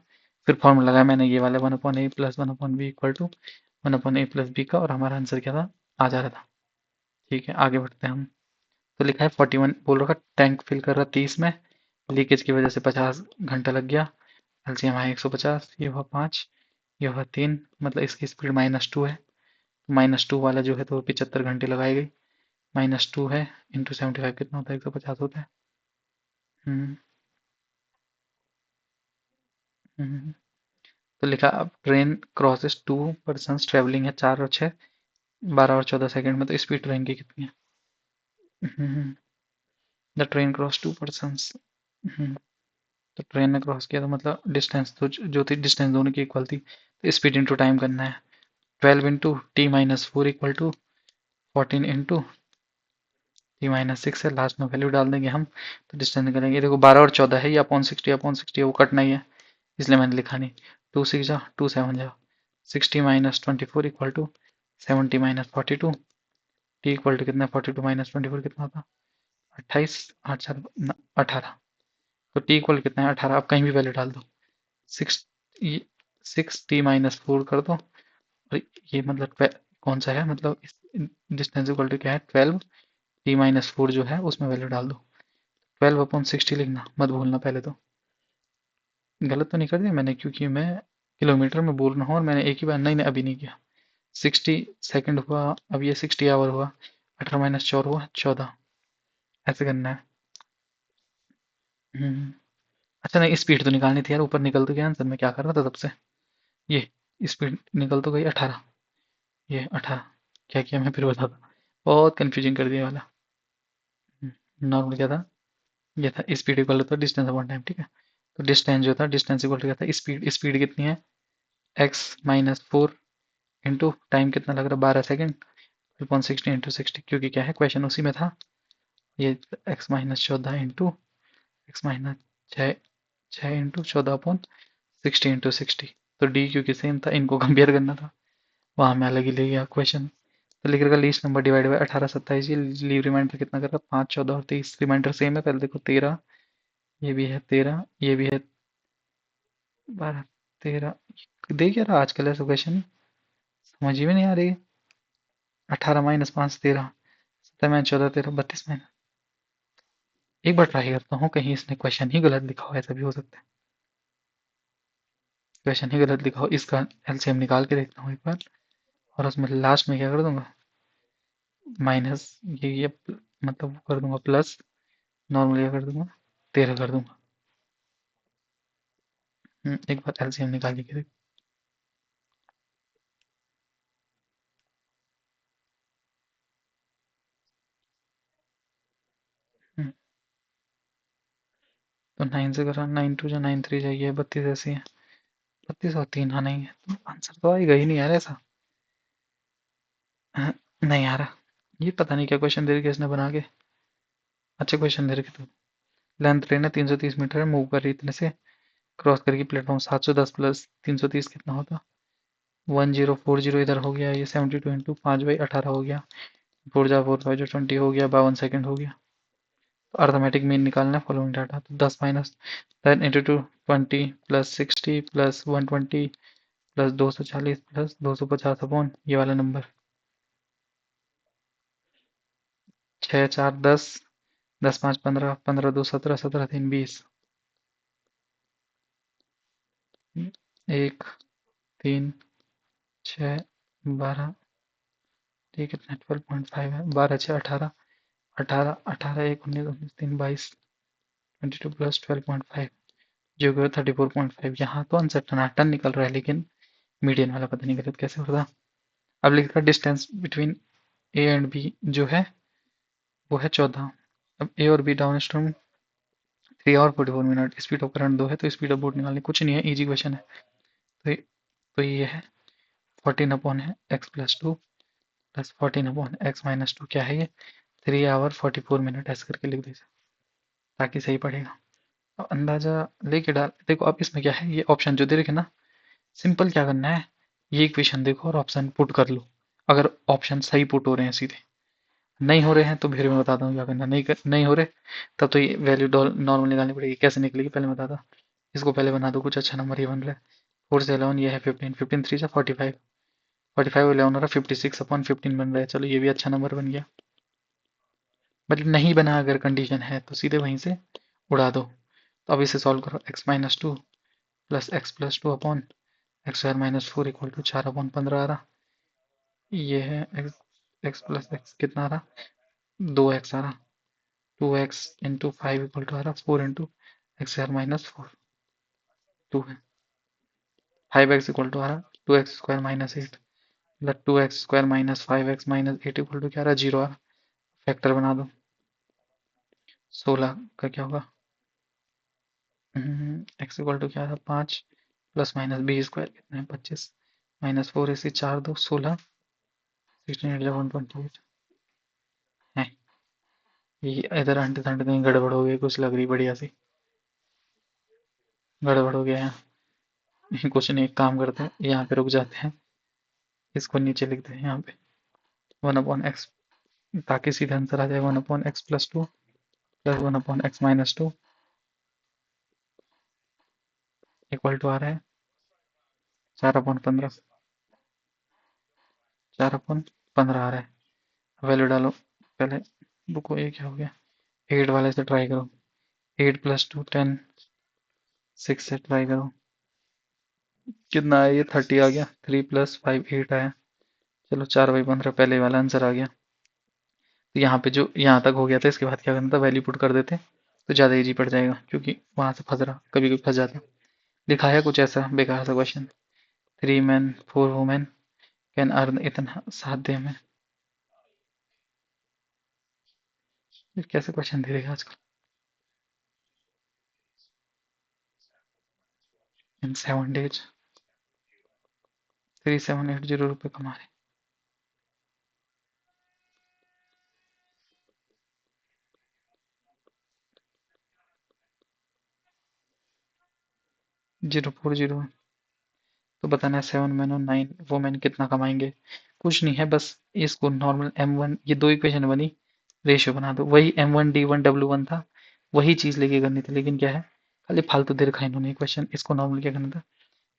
फिर फॉर्मूला लगाया मैंने ये वाले 1/a plus 1/b equal to 1/a plus b का, और हमारा आंसर क्या था आ जा रहा था। ठीक है आगे बढ़ते हैं हम, तो लिखा है 41 बोल रखा टैंक फिल कर रहा 30 में, लीकेज की वजह से 50 घंटा लग गया। एलसीएम है 150, ये हुआ 5, ये हुआ 3, मतलब इसकी स्पीड -2 है। -2 वाला जो है तो 75 घंटे लगाएगी। -2 है इंटू 75 कितना होता है, 150 होता है। हम्म, हम्म। तो लिखा अब ट्रेन क्रॉसेस 2 पर्सन ट्रेवलिंग है 4 और 6, 12 और 14 सेकंड में, तो स्पीड ट्रेन की कितनी है? The train cross 2 person. तो ट्रेन ने क्रॉस किया तो मतलब डिस्टेंस तो जो थी, डिस्टेंस दोनों की इक्वल थी, तो स्पीड इंटू टाइम करना है। 12 into t-4 equal to 14 into t-6 है, लास्ट में वैल्यू डाल देंगे हम, तो डिस्टेंस निकलेंगे। देखो 12 और 14 है, ये अपॉन 60 है, वो कटना ही है, इसलिए मैंने लिखा नहीं। 2 6 जा 2 7 जा, 60 - 24 equal to 70 - 42, T equal to कितना, 42 - 24 कितना होता, 28, 18। तो टी इक्वल कितना है, 18। अब कहीं भी वैल्यू डाल दो, 6, 6t - 4 कर दो, और ये मतलब कौन सा है, मतलब डिस्टेंस इक्वल टू क्या है, 12, t - 4 जो है उसमें वैल्यू डाल दो। 12/60 लिखना मत भूलना पहले तो। गलत तो नहीं कर दिया मैंने, क्योंकि मैं किलोमीटर में बोल रहा हूँ, और मैंने एक ही बार, नहीं नहीं अभी नहीं किया। 60 सेकंड हुआ, अब ये 60 आवर हुआ, 18 - 4 हुआ 14, ऐसे करना है। हम्म। अच्छा नहीं, स्पीड तो निकालनी थी यार, ऊपर निकल तो गया आंसर, मैं क्या कर रहा था तब से। ये स्पीड निकल तो गई 18, ये 18, क्या किया मैं फिर बताता, बहुत कंफ्यूजिंग कर दिया वाला। नॉर्मल क्या था, ये था स्पीड इक्वल होता है डिस्टेंस अपॉन टाइम, ठीक है। तो डिस्टेंस जो था, डिस्टेंस इक्वल टू क्या था, स्पीड। स्पीड कितनी है, x - 4 इंटू टाइम कितना लग रहा है, 12 सेकेंड, अपॉन 60 × 60, क्योंकि क्या है क्वेश्चन उसी में था। ये x - 14 इंटू x - 6 इंटू 14/60 × 60, तो डी क्योंकि सेम था, इनको कंपेयर करना था, वहां में अलग ही ले गया क्वेश्चन। तो लिख रहा लीस्ट नंबर डिवाइड बाई 18 27, ये लीव रिमाइंडर कितना कर रहा है, 5 14 और 23, रिमाइंडर सेम है, पहले देखो 13, ये भी है 13, ये भी है 12 13। देख यार आजकल ऐसा क्वेश्चन समझ ही में नहीं आ रही है। 18 - 5 13, 17 - 14 13, 32 में। एक बार ट्राई करता हूँ, कहीं इसने क्वेश्चन ही गलत लिखा हो, ऐसा भी हो सकता है क्वेश्चन ही गलत लिखा हो। इसका एलसीएम निकाल के देखता हूँ एक बार, और उसमें लास्ट में क्या कर दूंगा, माइनस, ये मतलब वो कर दूंगा प्लस, नॉर्मल क्या कर दूंगा, 13 कर दूंगा। एक बार एलसीएम निकाल के देख। हम्म, तो 9 से करा, 9 2 जा 9 3 जाइए, 32 ऐसी है, 32 और 3, हाँ नहीं है, तो आंसर तो आएगा ही नहीं यार ऐसा। नहीं आ रहा, ये पता नहीं क्या क्वेश्चन दे रखा इसने बना के। अच्छा क्वेश्चन दे रखे, तो लेंथ ट्रेन है 330 मीटर है, मूव कर रही है इतने से, क्रॉस करेगी प्लेटफॉर्म 710 प्लस 330 कितना होता, 1040 इधर हो गया, ये 72 इंटू 5/18 हो गया, 4 जा 4 5 जो 20 हो गया, 52 सेकंड हो गया। तो अर्थमेटिक मीन निकालना है फॉलोइंग डाटा, तो 10 minus 10 into 20 plus 60 plus 120 plus 240 plus 250 upon ये वाला नंबर, 6 4 10, 10 5 15, 15 2 17, 17 3 20, 1 3 6 12, ठीक है, 12.5 है, 12 6 18, 18 18 1 19 19 3 22, 22 प्लस 12.5 जो कि 34.5। यहाँ तो आंसर टनाटन निकल रहा है, लेकिन मीडियन वाला पता नहीं गलत कैसे होता। अब लिखा distance between A and B जो है वो है 14। अब ए और बी डाउन स्ट्रीम 3 और 44 मिनट, स्पीड ऑफ करंट 2 है, तो स्पीड ऑफ बोट निकालनी कुछ नहीं है, इजी क्वेश्चन है। तो ये है 14 अपॉन है x plus 2 plus 14 upon X minus 2, क्या है ये, 3 आवर 44 मिनट, ऐसे करके लिख दीजिए ताकि सही पड़ेगा। अब अंदाजा लेके डाल देखो, अब इसमें क्या है, ये ऑप्शन जो दे रखे ना, सिंपल क्या करना है, ये इक्वेशन देखो और ऑप्शन पुट कर लो। अगर ऑप्शन सही पुट हो रहे हैं सीधे, नहीं हो रहे हैं तो फिर मैं बताता हूँ क्या करना, नहीं हो रहे तब तो ये वैल्यू नॉर्मल निकालनी पड़ेगी। कैसे निकलेगी पहले मैं बताता हूँ। इसको पहले बना दो, कुछ अच्छा नंबर ये बन रहा है, 4 से 11 ये है 15, 15 3 जा 45, 45 11 हो रहा है, 56/15 बन रहा है, चलो ये भी अच्छा नंबर बन गया। मतलब नहीं बना अगर कंडीशन है तो सीधे वहीं से उड़ा दो। तो अब इसे सॉल्व करो, x minus two plus X plus two upon X square minus four equal to 4/15 आ रहा। ये है एक्स प्लस एक्स कितना आ रहा, 2x आ रहा, 2x into five equal to आ रहा 4 into x square minus four, 2 है। 5x इक्वल टू आ रहा 2x स्क्वायर माइनस एट, मतलब 2x square minus 5x minus eight equal to क्या आ रहा, जीरो आ रहा। फैक्टर बना दो, 16 का क्या होगा, x इक्वल टू क्या आ रहा, 5 प्लस माइनस बी स्क्वायर कितना है 25 माइनस फोर इसी 4 दो 16, 16 8 128 है। ये इधर आंटी संटे कहीं गड़बड़ हो गई, कुछ लग रही बढ़िया सी गड़बड़ हो गया है। कुछ नहीं, एक काम करते हैं, यहाँ पे रुक जाते हैं, इसको नीचे लिखते हैं यहाँ पे 1/x, ताकि सीधा आंसर आ जाए 1/x plus two plus 1/x minus two equal to आ रहा है 4/15, 4/15 आ रहा है। वैल्यू डालो पहले, रुको ये क्या हो गया, 8 वाले से ट्राई करो, 8 प्लस टू 10, 6 से ट्राई करो, कितना है ये 30 आ गया, 3 प्लस 5 8 आया। चलो 4/15 पहले वाला आंसर आ गया। तो यहाँ पे जो यहाँ तक हो गया था, इसके बाद क्या करना था, वैल्यू पुट कर देते तो ज़्यादा इजी पड़ जाएगा, क्योंकि वहां से फंस रहा, कभी कभी फंस जाता। दिखाया कुछ ऐसा बेकार सा question, 3 men 4 women can earn इतना, साथ दे में। ये कैसे क्वेश्चन दे देगा आजकल, इन 7 days 3780 रुपये कमा रहे। जीरो फोर जीरो, तो बताना है 7 men और 9 women कितना कमाएंगे। कुछ नहीं है, बस इसको नॉर्मल M1, ये दो इक्वेशन बनी, रेशियो बना दो, वही M1 D1 W1 था, वही चीज लेके करनी थी, लेकिन क्या है, खाली फालतू दे रखा है इन्होंने इक्वेशन, इसको नॉर्मल क्या करना था,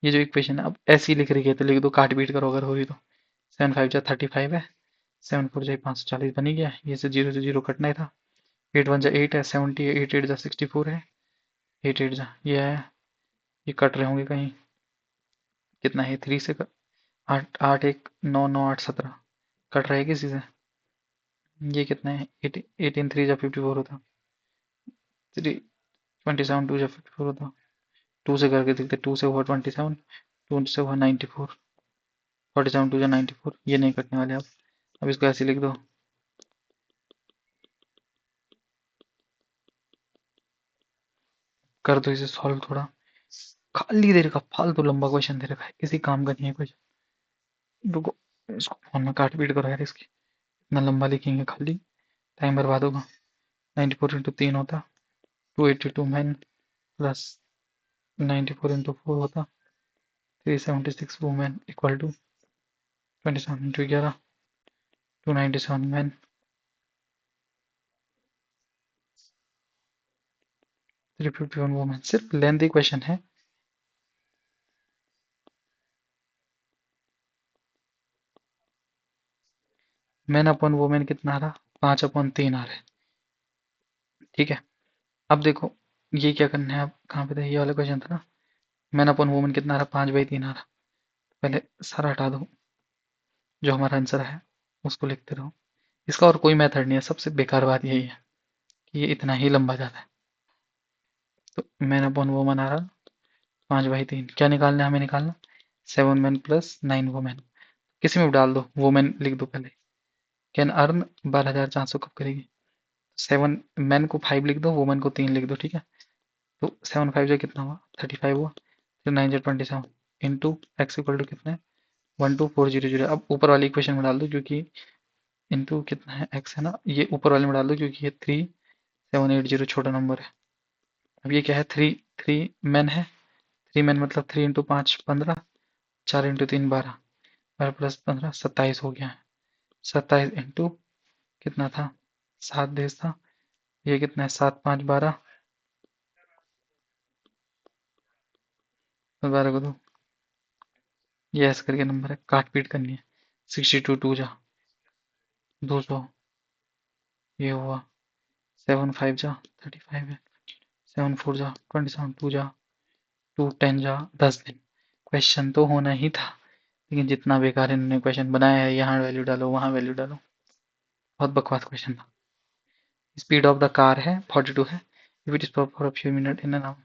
ये जो इक्वेशन है अब ऐसी लिख रही है तो लिख दो, काट पीट करो अगर हो रही तो। 7 5 जा 35 है, 7 4 जा 540 बनी गया, ये से जीरो कटना ही था। 8 1 जा 8 है, 70 है, 8 8 जा 64 है, 8 8 जा ये है, ये कट रहे होंगे कहीं, कितना है 3 से 8 8 1 9 9 8 17 कट रहा है किसी से, ये कितना है 18 3 जा 54 होता, 3 27 2 जा 54 होता, 2 से करके देखते, 2 से हुआ 27, 2 से हुआ 94, 47 2 जा 94, ये नहीं कटने वाले अब इसको ऐसे लिख दो, कर दो इसे सॉल्व थोड़ा, खाली देर का फालतू लंबा क्वेश्चन दे रखा है, किसी काम का नहीं है क्वेश्चन। रुको, इसको फोन में काट पीट करो यार इसकी, इतना लंबा लिखेंगे खाली टाइम बर्बाद होगा। 94 इंटू 3 होता 282 men प्लस 94 इंटू 4 होता 376 women equal to 27 into 11 297 men 351 women। सिर्फ लेंथी क्वेश्चन है। मैन अपॉन वुमेन कितना आ रहा, 5/3 आ रहा है, ठीक है। अब देखो ये क्या करना है, अब कहाँ पे था, ये वाला क्वेश्चन था ना, मैन अपॉन वुमेन कितना आ रहा, 5/3 आ रहा। पहले सारा हटा दो, जो हमारा आंसर है उसको लिखते रहो। इसका और कोई मेथड नहीं है, सबसे बेकार बात यही है कि ये इतना ही लंबा जाता है। तो मैन अपॉन वुमन आ रहा 5/3, क्या निकालना है हमें, निकालना 7 men प्लस 9 women, किसी में भी डाल दो, वुमेन लिख दो पहले, कैन अर्न 12,400 कब करेगी, 7 men को 5 लिख दो, वुमेन को 3 लिख दो, ठीक है। तो 7 5 जो कितना हुआ 35 हुआ, फिर 9 जो 27 इंटू एक्स इक्वल टू कितना है 12400। अब ऊपर वाली इक्वेशन में डाल दो, क्योंकि इंटू कितना है एक्स है ना, ये ऊपर वाले में डाल दो क्योंकि ये 3780 छोटा नंबर है। अब ये क्या है, 3 3 men है, 3 men मतलब 3 इंटू 5 15, 4 इंटू 3 12, 12 प्लस 15 27 हो गया है। 27 इंटू कितना था, 7 देश था, ये कितना है 7 5 12, 12 को दो, ये ऐसे करके नंबर है, काट पीट करनी है। 62 2 जा 200, ये हुआ 7 5 जा 35 है, 7 4 जा 27, 2 जा 2 10 जा 10 दिन। क्वेश्चन तो होना ही था, लेकिन जितना बेकार इन्होंने क्वेश्चन बनाया है, यहाँ वैल्यू डालो वहाँ वैल्यू डालो, बहुत बकवास क्वेश्चन था। स्पीड ऑफ द कार है 42 है, if it is for a few minute in an hour,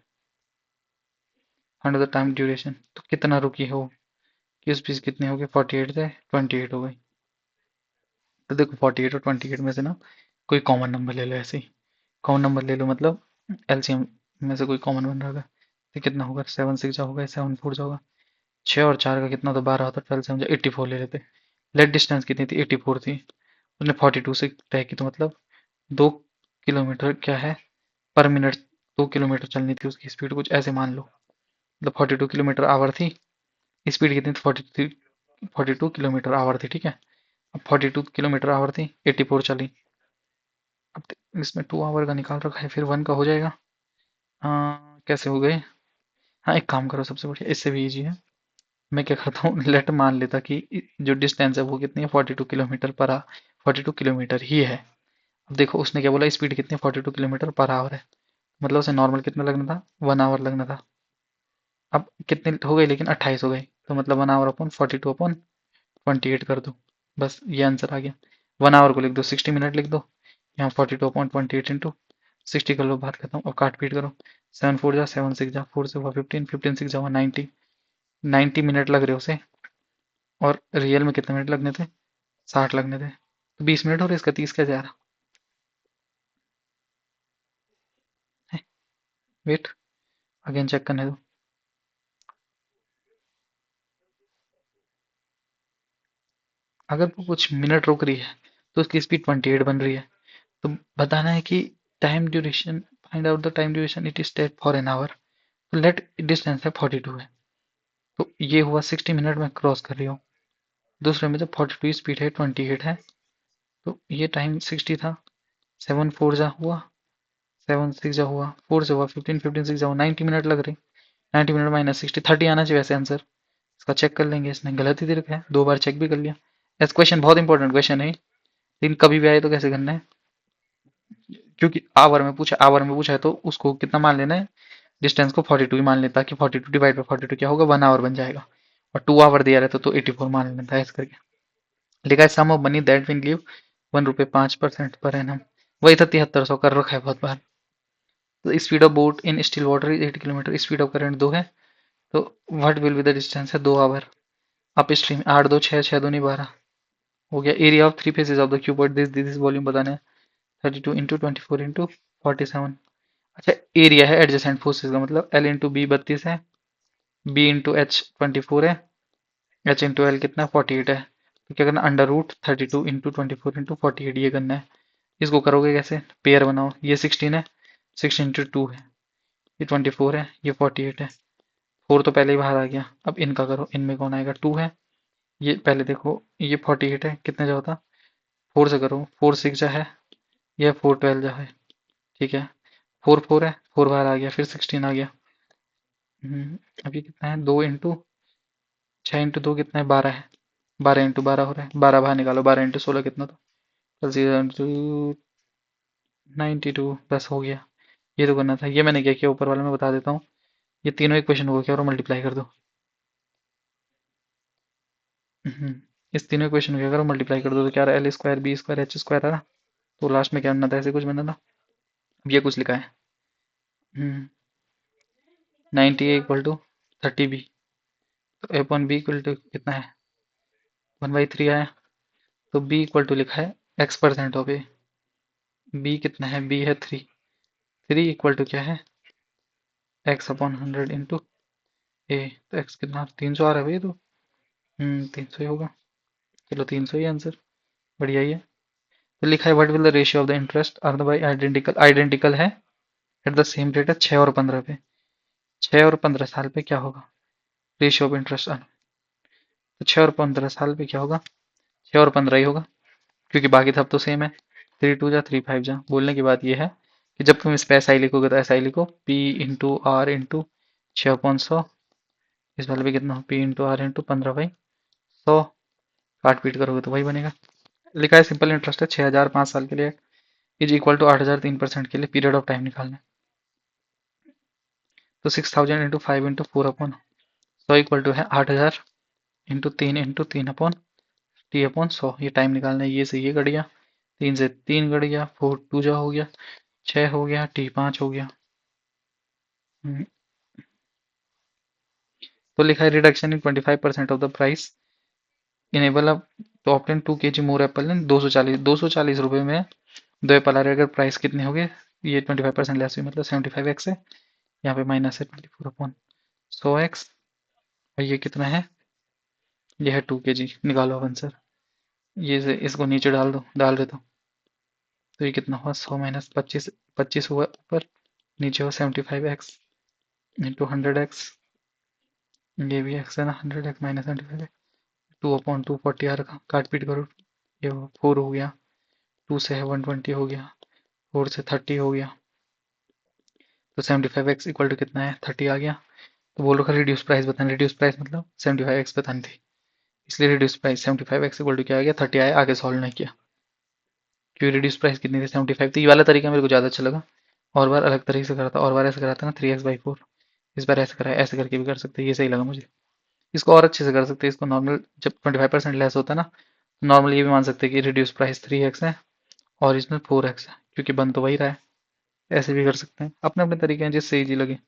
find the time duration. तो कितना रुकी हो कि स्पीड कितनी होगी, 48 से 28 हो गई। तो देखो 48 और 28 में से ना कोई कॉमन नंबर ले लो, ऐसे ही कॉमन नंबर ले लो, मतलब एलसीएम में से कोई कॉमन बन रहा है। तो कितना होगा, 7 6 जा होगा, 7 4 जा होगा, 6 और 4 का कितना, तो 12 होता, 12 से 84 ले लेते। लेट डिस्टेंस कितनी थी, 84 थी, उसने 42 से तय की, तो मतलब 2 किलोमीटर क्या है पर मिनट, 2 किलोमीटर चलनी थी उसकी स्पीड, कुछ ऐसे मान लो। मतलब 42 किलोमीटर आवर थी, स्पीड कितनी थी, 42 किलोमीटर आवर थी, ठीक है। अब 42 किलोमीटर आवर थी, 84 चली। अब इसमें 2 आवर का निकाल रखा है, फिर 1 का हो जाएगा। कैसे हो गए। हाँ, एक काम करो, सबसे बढ़िया इससे भी इजी है। मैं क्या करता हूँ, लेट मान लेता कि जो डिस्टेंस है वो कितनी है, 42 किलोमीटर पर 42 किलोमीटर ही है। अब देखो उसने क्या बोला, स्पीड कितनी, 42 किलोमीटर पर आवर है, मतलब उसे नॉर्मल कितना लगना था, 1 आवर लगना था। अब कितने हो गई, लेकिन 28 हो गई, तो मतलब 1 आवर अपॉन 42 अपॉन 28 कर दो, बस ये आंसर आ गया। 1 आवर को लिख दो, 60 मिनट लिख दो, यहाँ 42 अपॉन 28 इंटू 60 कर लो, बात खत्म। और काट पीट करो, 7 4 जा 7 6 जा 4 से हुआ 15, 15 6 जा हुआ 90, 90 मिनट लग रहे उसे। और रियल में कितने मिनट लगने थे, 60 लगने थे, तो 20 मिनट हो रहे, इसका 30 कैसे आ रहा है। वेट, अगेन चेक करने दो। अगर वो कुछ मिनट रुक रही है तो उसकी स्पीड 28 बन रही है। तो बताना है कि time duration, find out the time duration it is take for an hour. तो लेट डिस्टेंस है 42 है, तो ये हुआ 60 मिनट में क्रॉस कर रही हो। दूसरे में जब 42 स्पीड है 28 है, तो ये टाइम 60 था, 7 4 जा हुआ, 7 6 जा हुआ, 4 से हुआ 15, 15 6 जा हुआ, 90 मिनट लग रही। 90 मिनट माइनस 60, 30 आना चाहिए वैसे आंसर। इसका चेक कर लेंगे, इसने गलत ही दे रखा है, 2 बार चेक भी कर लिया। ऐसा क्वेश्चन बहुत इंपॉर्टेंट क्वेश्चन है, लेकिन कभी भी आए तो कैसे करना है, क्योंकि आवर में पूछा है तो उसको कितना मान लेना है, डिस्टेंस को 42 ही मान लेता है कि 42 डिवाइड बाई 42 क्या होगा, 1 आवर बन जाएगा। और 2 आवर दिया रहता तो 84 मान लेता है ऐसे करके। लिखा है sum of money that will give 1 रुपये 5% पर एनम, वही था 7300 कर रखा है बहुत बार। तो speed of boat in still water is 8 kilometre, speed of current 2 है, तो what will be the distance है 2 आवर। अप स्ट्रीम 8 2 6 6 2 12 हो गया। Area of 3 faces of the cuboid, this volume बताना है, 32 इंटू 24 इंटू 47। अच्छा, एरिया है एडजेसेंट फोर्सेस का, मतलब एल इंटू बी 32 है, बी इंटू एच 24 है, एच इंटू एल कितना 48 है। तो क्या करना, अंडर रूट 32 इंटू 24 इंटू 48 ये करना है। इसको करोगे कैसे, पेयर बनाओ, ये 16 है, 16 इंटू 2 है, ये 24 है, ये 48 है, 4 तो पहले ही बाहर आ गया। अब इनका करो, इनमें कौन आएगा, 2 है, ये पहले देखो, ये 48 है, कितने जा होता, 4 से करो, 4 6 जा है, यह 4 12 जा है, ठीक है। 4 4 है, 4 बाहर आ गया, फिर 16 आ गया। अब ये कितना है, 2 इंटू 6 इंटू 2 कितना है, 12 है, 12 इंटू 12 हो रहा है, 12 बाहर निकालो, 12 इंटू 16 कितना, तो 0 इंटू 92, बस हो गया। ये तो करना था, ये मैंने क्या किया ऊपर वाला मैं बता देता हूँ। ये तीनों इक्वेशन को क्या करो, मल्टीप्लाई कर दो। हम्म, इस तीनों इक्वेशन को क्या करो, मल्टीप्लाई कर दो, तो क्या रहा, l square b square h square आ रहा। तो लास्ट में क्या बनना था, ऐसे कुछ बनना था। अब ये कुछ लिखा है, 90 इक्वल टू 30 बी, तो अपॉन बी इक्वल टू कितना है, 1/3 आया। तो बी इक्वल टू लिखा है x% ऑफ ए, बी कितना है, बी है 3, 3 इक्वल टू क्या है, x अपॉन 100 इंटू ए। तो x कितना 300 आ रहा है भाई, तो 300 ही होगा, चलो 300 ही आंसर, बढ़िया ही है। तो लिखा है what will the ratio of the interest earn by identical, identical है एट द सेम रेट है 6 और 15 पे, 6 और 15 साल पे क्या होगा रेशियो ऑफ इंटरेस्ट अर्न। तो 6 और 15 साल पे क्या होगा, 6 और 15 ही होगा, क्योंकि बाकी सब तो सेम है, 3 2 जा 3 5 जा। बोलने की बात यह है कि जब तुम इस पे ऐसा ही लिखोगे तो ऐसा ही लिखो, पी इंटू आर इंटू 6/100, इस वाले पे कितना, पी इंटू आर इंटू 15/100, काट पीट करोगे तो वही बनेगा। लिखा है सिंपल इंटरेस्ट है 6,000 5 साल के लिए, इज इक्वल टू 8,000 3% के लिए, पीरियड ऑफ टाइम निकालना है। तो 6000 इंटू 5 इंटू 4/100 इक्वल टू है 8000 इंटू 3 अपॉन टी अपॉन 100। ये टाइम निकालना है, ये से ये कट गया, 3 से 3 कट गया, 4 2 जा हो गया, 6 हो गया, टी 5 हो गया। तो लिखा है reduction in 25% of the price enable अब तो ऑप्टेन 2 kg मोर एप्पल ने 240 रुपए में 2 एप्पल आ रहे। अगर प्राइस कितने हो गए, ये 25% लेस हुई, मतलब 75x है, यहाँ पे माइनस है 24/100x, और ये कितना है, ये है 2 kg। निकालो अब आंसर, ये से इसको नीचे डाल दो, डाल दे दो, तो ये कितना हुआ, 100 माइनस 25, 25 हुआ ऊपर, नीचे हो 75x इंटू 100x, ये भी x है ना, 100x माइनस 75, 2/240 आ रखा, काट पीट करो, ये 4 हो गया, 2 से है 120 हो गया, 4 से 30 हो गया, तो 75x इक्वल टू कितना है, 30 आ गया। तो बोल रखा रिड्यूस प्राइस बताना, रिड्यूस प्राइस मतलब 75x बतानी थी, इसलिए reduce price 75x equal to क्या आ गया, 30 आया, आगे सॉल्व नहीं किया, क्यों रिड्यूस प्राइस कितनी थी, 75 थी। ये वाला तरीका मेरे को ज़्यादा अच्छा लगा, और बार अलग तरीके से करा था, और बार ऐसे करा था ना 3x/4, इस बार ऐसे करा है, ऐसे करके भी कर सकते हैं, ये सही लगा मुझे। इसको और अच्छे से कर सकते हैं, इसको नॉर्मल जब 25% लेस होता है ना, नॉर्मल ये भी मान सकते हैं कि रिड्यूस प्राइस 3x है, ओरिजिनल 4x है, क्योंकि बन तो वही रहा है। ऐसे भी कर सकते हैं, अपने अपने तरीके हैं जिससे ईजी लगे।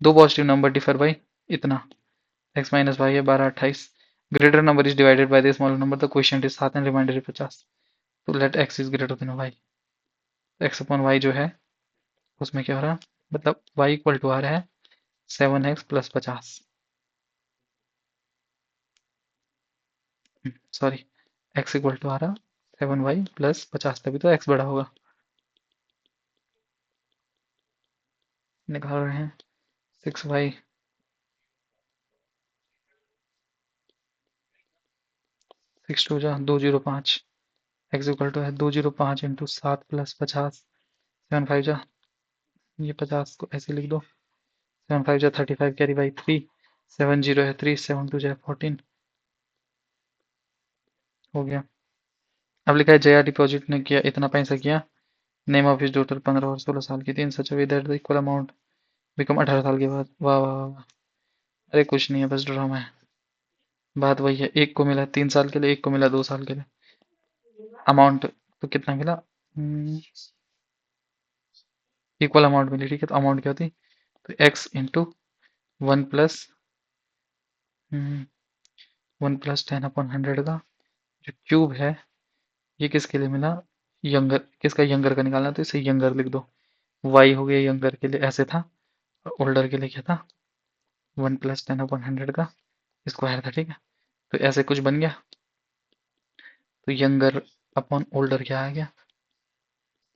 दो पॉजिटिव नंबर डिफर बाई इतना, x माइनस वाई है 12/28, greater number is divided by the smaller number, the quotient is 7 and remainder is 50, तो let x is greater than y। x अपॉन y जो है उसमें क्या हो रहा है, मतलब y इक्वल टू आ रहा है 7x plus 50, sorry, x equal to आ रहा 7y प्लस 50, तभी तो x बड़ा होगा। निकाल रहे हैं 6y 6 2 जा 205, x इक्वल टू है 205 इंटू 7 प्लस 50, 7 5 जा, ये 50 को ऐसे लिख दो, 7 5 जा 35 कैरी बाई 3, 7 0 है 3, 7 2 जा 14 हो गया। अब लिखा है जया डिपॉजिट ने किया इतना पैसा किया, नेम ऑफ हिज डॉटर 15 और 16 साल की थी, in such a way that the equal amount become 18 साल के बाद। वाह वाह वाह, अरे कुछ नहीं है, बस ड्रामा है। बात वही है, एक को मिला 3 साल के लिए, एक को मिला 2 साल के लिए, अमाउंट तो कितना मिला, इक्वल अमाउंट मिली, ठीक है। तो अमाउंट क्या होती, तो एक्स इंटू 1 प्लस 10/100 का जो क्यूब है, ये किसके लिए मिला, यंगर, किसका यंगर का निकालना, तो इसे यंगर लिख दो। वाई हो गया यंगर के लिए ऐसे था, और ओल्डर के लिए क्या था, 1 + 10/100 का स्क्वायर था, ठीक है। तो ऐसे कुछ बन गया, तो यंगर अपॉन ओल्डर क्या आ गया,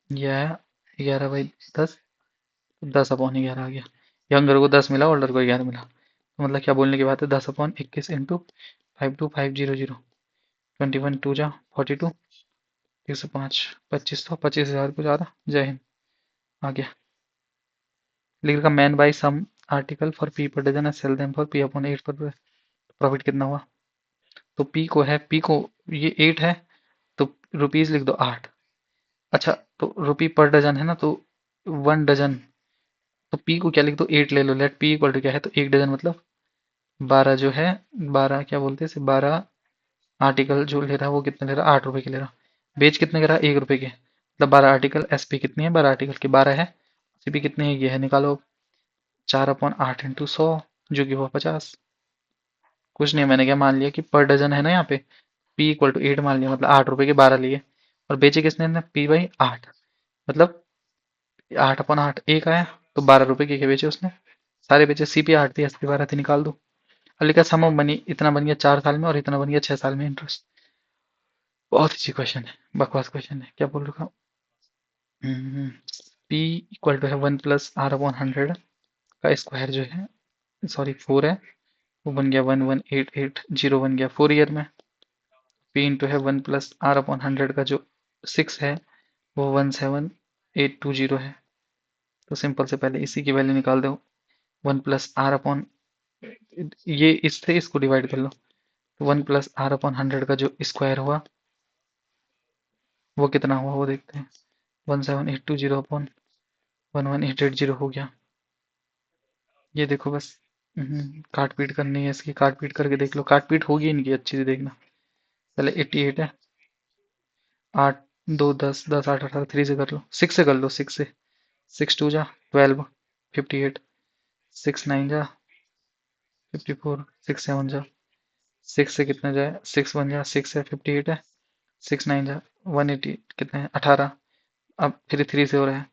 ये आया 11/10, 10/11 आ गया। यंगर को 10 मिला, ओल्डर को 11 मिला, तो मतलब क्या बोलने की बात है, 10/21 इंटू 52500, 21 2 जा 42, 105 2500, 25,000 कुछ आ रहा। जय हिंद, आ गया। लिख रखा man buy some article for P per dozen and sell them for p/8 per, profit कितना हुआ, तो पी को है, पी को ये 8 है, तो रुपीज लिख दो 8। अच्छा, तो रुपी पर डजन है ना, तो 1 डजन, तो पी को क्या लिख दो 8 ले लो, लेट पी इक्वल टू क्या है, तो 1 डजन मतलब 12 जो है, 12 क्या बोलते हैं, 12 आर्टिकल जो ले रहा है वो कितने ले रहा है, 8 रुपए के ले रहा। बेच कितने के रहा, 1 रुपए के, मतलब 12 आर्टिकल, एसपी कितनी है, 12 आर्टिकल की 12 है, सीपी कितनी है, ये है, निकालो 4/8 इंटू 100, जो कि हुआ 50। कुछ नहीं, मैंने क्या मान लिया कि पर डजन है ना यहाँ पे, पी इक्वल टू 8 मान लिया, मतलब 8 रुपए के 12 लिए, और बेचे किसने ने, p/8, मतलब 8/8 एक आया, तो 12 रुपए के बेचे उसने, सारे बेचे, सीपी 8 थी, एसपी 12 थी, निकाल दो। अब लिखा सम ऑफ मनी, इतना बन गया 4 साल में, और इतना बन गया 6 साल में इंटरेस्ट। बहुत अच्छी क्वेश्चन है, बकवास क्वेश्चन है, क्या बोल रखा हूँ। पी इक्वल टू है 1 + r/100 का स्क्वायर जो है, सॉरी 4 है, वो बन गया 11880 बन गया 4 ईयर में। पी इंटू है 1 + r/100 का जो 6 है, वो 17820 है। तो सिंपल से पहले इसी की वैल्यू निकाल दो, 1 + r अपॉन, ये इससे इसको डिवाइड कर लो, तो 1 + r/100 का जो स्क्वायर हुआ वो कितना हुआ, वो देखते हैं, 17820 अपॉन 11880 हो गया, ये देखो बस। काट पीट करनी है इसकी, काट पीट करके देख लो, काट पीट होगी इनकी अच्छी से देखना। पहले 88 है, 8 2 10 10 8 18, 3 से कर लो, 6 से कर लो, 6 से। 6 2 जा 12, 58, 6 9 जा 54, 6 7 जा 6 से कितना जाए, 6 1 जा 6 है 58 है, 6 9 जा 180, कितना है 18। अब फिर 3 से हो रहा है,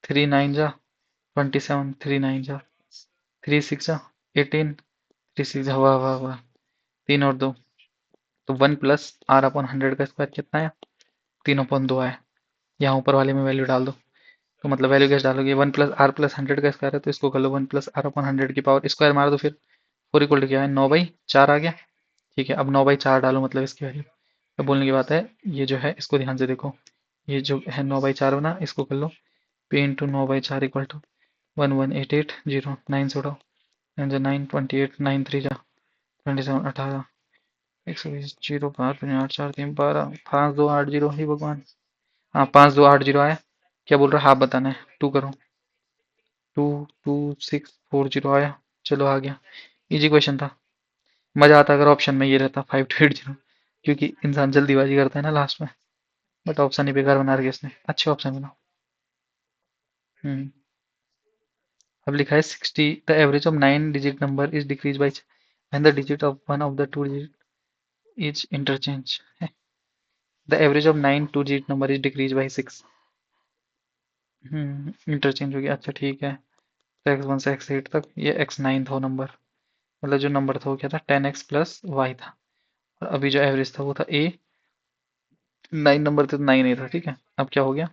3 9 जा 27, 3 9 जा 3 6 जा 18, 3 6 जा, वाह वाह वाह, 3 और 2, तो 1 प्लस आर अपॉन 100 का स्क्वायर कितना है, 3 अपॉन 2 है। यहाँ ऊपर वाले में वैल्यू डाल दो, तो मतलब वैल्यू कैसे डालोगे, 1 प्लस आर प्लस 100 का स्क्वायर है तो इसको कर लो 1 प्लस आर अपॉन 100 की पावर स्क्वायर मार दो, फिर 4 इक्वल टू क्या है, 9/4 आ गया। ठीक है, अब 9/4 डालो, मतलब इसकी वैल्यू। अब बोलने की बात है, ये जो है इसको ध्यान से देखो, ये जो है 9/4 बना, इसको कर लो p इंटू 9/4 इक्वल टू 11880, 9 से उठाओ, 9 जा 9, 28, 9 3 जा 27, 18, 120, 0 5 8 4 3 12, 5 2 8 0, ही भगवान। हाँ 5 2 8 0 आया। क्या बोल रहा है, हाफ बताना है, 2 करो, 2 2 6 4 0 आया। चलो आ गया, इजी क्वेश्चन था। मजा आता अगर ऑप्शन में ये रहता 5280, क्योंकि इंसान जल्दीबाजी करता है ना लास्ट में। बट ऑप्शन ही बेकार बना रखा इसने, अच्छे ऑप्शन बनाओ। हम्म। अब लिखा है 60, the average of 9 digit number is decrease by and the digit of one of the two digit is interchange. The average of 9 two digit number is decrease by 6। Interchange हो गया, अच्छा ठीक है। तो x1 से x8 तक, ये x9 था नंबर, मतलब जो नंबर था वो क्या था, 10x प्लस वाई था। और अभी जो एवरेज था वो था a, 9 नंबर थे तो 9 नहीं था, ठीक है। अब क्या हो गया,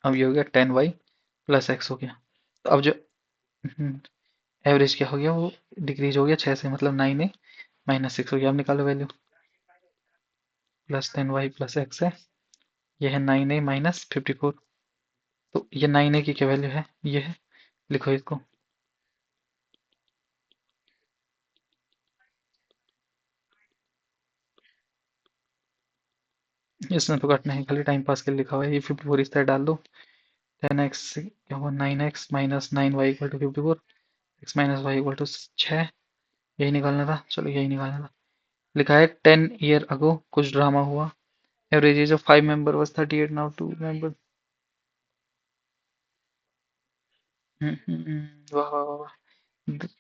अब ये हो गया 10y प्लस x हो गया। तो अब जो एवरेज क्या हो गया, वो डिक्रीज हो गया 6 से, मतलब 9a माइनस 6 हो गया। अब निकालो value, plus 10y plus x है, ये है 9a माइनस 54। तो ये 9a की क्या वैल्यू है, ये है, लिखो इसको। इसमें तो कटना है, खाली टाइम पास के लिए लिखा हुआ है। ये 54 इस तरह डाल दो, 10x क्या हुआ, 9x minus 9y equal to 54, x माइनस वाई इक्वल टू 6। यही निकालना था, चलो यही निकालना था। लिखा है 10 ईयर अगो कुछ ड्रामा हुआ, average age of 5 member was 38, now 2 member. वाह वाह वाह वाह।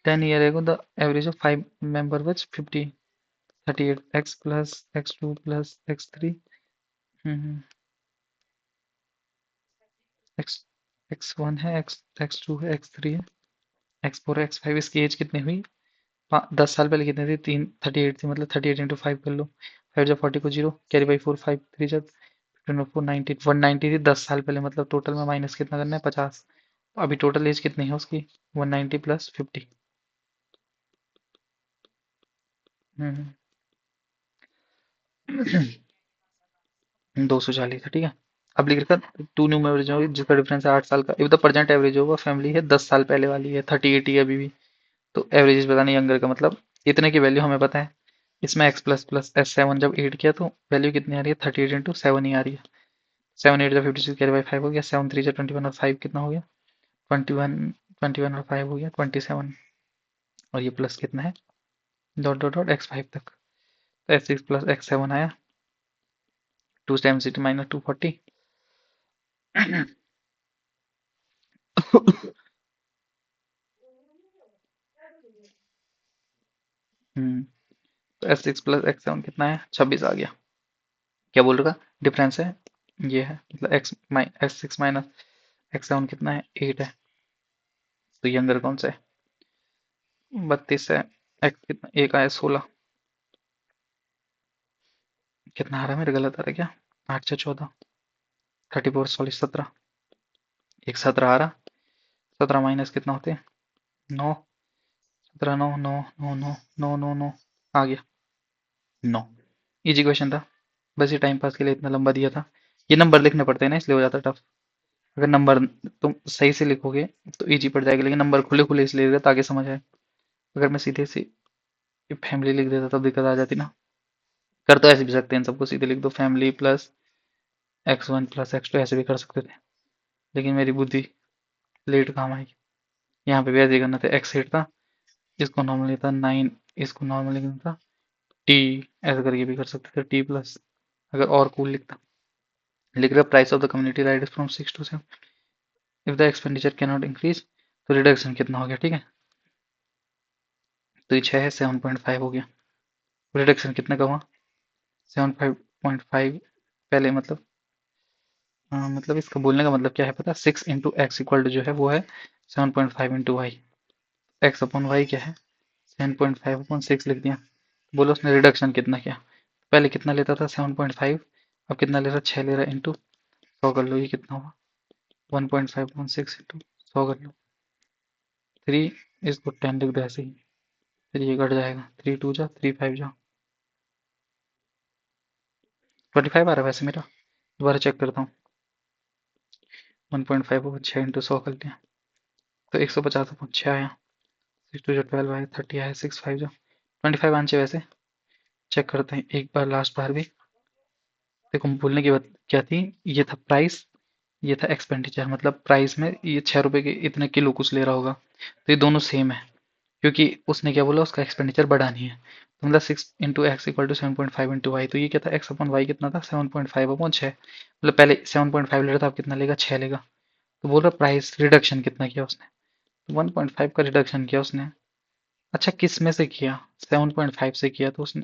10 year ago the average of 5 member was 50, 38, x plus x2 plus x3, hmm, x x1 है, x x2 है, x3 है, x4 है, x5। इसकी एज कितनी हुई, 10 साल पहले कितनी थी, 38 थी, मतलब 38 इंटू 5 कर लो, 5 जब 40 को 0 कैरी बाई 4, 5 3 जब 490, 190 थी 10 साल पहले, मतलब टोटल में माइनस कितना करना है, 50। अभी टोटल एज कितनी है उसकी, 190 प्लस 50, 240 है, ठीक है। अब लिख रखा टू न्यू एवरेज होगी जिसका डिफरेंस है 8 साल का, इफ द प्रेजेंट एवरेज होगा फैमिली है 10 साल पहले वाली है, 30 80 है अभी भी। तो एवरेज बताना यंगर का, मतलब इतने की वैल्यू हमें पता है। इसमें एक्स प्लस प्लस एस 7 जब 8 किया तो वैल्यू कितनी आ रही है, 38 इंटू 7 ही आ रही है। 7 8 जब 56 कैरी बाई 5 हो गया, 7 3 जब 21 और 5 कितना हो गया, 21, 21 और 5 हो गया 27। और ये प्लस कितना है, डॉट डॉट डॉट x 5 तक, तो एक्स 6 प्लस एक्स 7 आया, 270 माइनस 240। हम्म, तो एस 6 प्लस एक्स 7 कितना है, 26 आ गया। क्या बोल रहा, डिफरेंस है ये है, मतलब एक्स 6 माइनस एक्स 7 कितना है, 8 है। तो यंगर कौन सा है, 32 है। एक्स कितना, एक आया 16, कितना आ रहा है मेरे, गलत आ रहा है क्या, 8 से 14, 34 सॉरी 17, एक 17 आ रहा, 17 माइनस कितना होते हैं, 9, 17 9 9 9 9 9 9 9 आ गया 9। इजी क्वेश्चन था, बस ये टाइम पास के लिए इतना लंबा दिया था। ये नंबर लिखने पड़ते हैं ना, इसलिए हो जाता टफ। अगर नंबर तुम सही से लिखोगे तो इजी पड़ जाएगा, लेकिन नंबर खुले खुले इसलिए लिख रहे ताकि समझ आए। अगर मैं सीधे से फैमिली लिख देता तब दिक्कत आ जाती ना। कर तो ऐसे भी सकते हैं, सबको सीधे लिख दो, family plus x1 plus x2, ऐसे भी कर सकते थे, लेकिन मेरी बुद्धि लेट काम आई। यहाँ पे भी ऐसे ही करना था, एक्स 8 था, इसको नॉर्मली था 9, इसको नॉर्मली करना था टी, ऐसा करके भी कर सकते थे, टी प्लस, अगर और कूल लिख रहा price of the community right is from 6 to 7, if the expenditure can not increase, तो रिडक्शन कितना हो गया, ठीक है। तो ये 6 है, 7.5 हो गया। रिडक्शन कितना का हुआ, 7.5 पहले मतलब, मतलब इसका बोलने का मतलब क्या है पता, 6 × x जो है वो है 7.5 × y, एक्स अपॉन वाई क्या है 7.5/6 लिख दिया। बोलो उसने रिडक्शन कितना किया, पहले कितना लेता था 7.5, अब कितना ले रहा, 6 ले रहा, इंटू 100 कर लो, ये कितना हुआ 1.5/6 इंटू 100 कर लो, 3, इसको 10 लिख दो ऐसे ही, फिर ये कट जाएगा, 3 2 जा 3 5 जा, 25 आ रहा है वैसे मेरा, दोबारा चेक करता हूँ, 1.5/6 इंटू 100 कर लिया, तो 150/6 आया, 6 2 जा 12 आया, 30 आया, 6 5 जा 25 आना चाहिए वैसे। चेक करते हैं एक बार, लास्ट बार भी। देखो भूलने की बात क्या थी, ये था प्राइस, ये था एक्सपेंडिचर, मतलब प्राइस में ये 6 रुपए के इतने किलो कुछ ले रहा होगा, तो ये दोनों सेम है, क्योंकि उसने क्या बोला उसका एक्सपेंडिचर बढ़ा नहीं है, तो मतलब 6 × x = 7.5 × y, तो ये क्या था एक्स अपॉन वाई कितना था 7.5/6, मतलब पहले 7.5 ले रहा था, अब कितना लेगा 6 लेगा, तो बोल रहा प्राइस रिडक्शन कितना किया उसने, तो 1.5 का रिडक्शन किया उसने। अच्छा किस में से किया, 7.5 से किया तो उसने,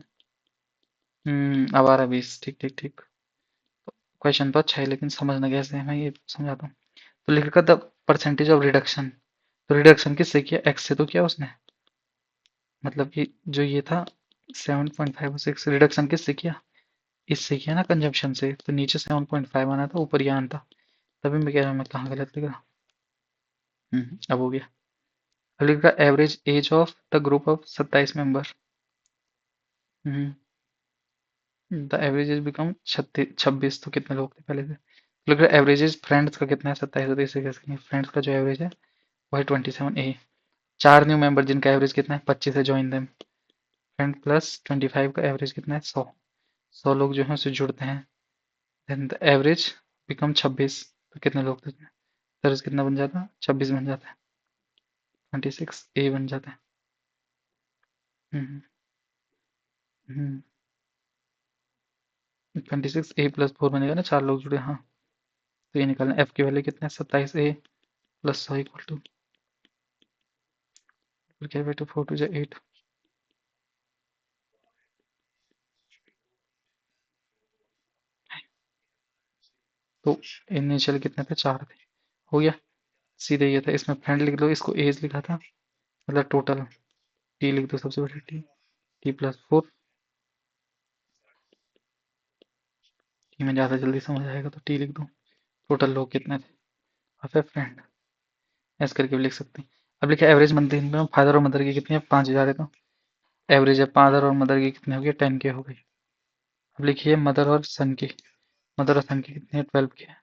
अब आ रहा 20, ठीक ठीक ठीक। क्वेश्चन तो अच्छा है लेकिन समझना कैसे है मैं ये समझाता हूँ। तो लिख रखा द परसेंटेज ऑफ रिडक्शन, तो रिडक्शन किससे किया, एक्स से तो किया उसने, मतलब कि जो ये था 7.5/6 रिडक्शन किससे किया, इससे किया ना कंजम्पशन से, तो नीचे 7.5 आना था, ऊपर ये आना था, तभी मैं कह रहा हूँ मैं कहाँ गलत लिख रहा। अब हो गया। अब लिख रहा average age of the group of 27 member, the average age become 26, तो कितने लोग थे पहले से, तो लिख रहा एवरेज एज फ्रेंड्स का कितना है 27, तो इसे कैसे, फ्रेंड्स का जो एवरेज है वो है 27A, 4 न्यू मेंबर जिनका एवरेज कितना है 25 है, ज्वाइन देम, फ्रेंड प्लस 25 का एवरेज कितना है 100, 100 लोग जो हैं उससे जुड़ते हैं, देन द एवरेज बिकम 26, तो कितने लोग थे, एवरेज कितना बन जाता है 26 बन जाता है, 26A बन जाता है। हम्म 26A+4 बनेगा ना, 4 लोग जुड़े, हाँ, तो ये निकालना, एफ की वैल्यू कितना है 27A+100 इक्वल टू, फिर क्या बेटा 4 2 8, तो इनिशियल कितने थे 4 थे, हो गया, सीधे ये था, इसमें फ्रेंड लिख लो, इसको एज लिखा था, मतलब टोटल, टी लिख दो सबसे पहले, टी+4, टी में ज़्यादा जल्दी समझ आएगा तो टी लिख दो, टोटल लोग कितने थे, और फिर फ्रेंड, ऐसे करके भी लिख सकते हैं। अब लिखा एवरेज मंथली इनकम फादर और मदर की कितनी है 5,000 है, तो एवरेज है फादर और मदर की कितनी हो गई 10K हो गई। अब लिखिए मदर और सन की, मदर और सन की कितनी है 12K है,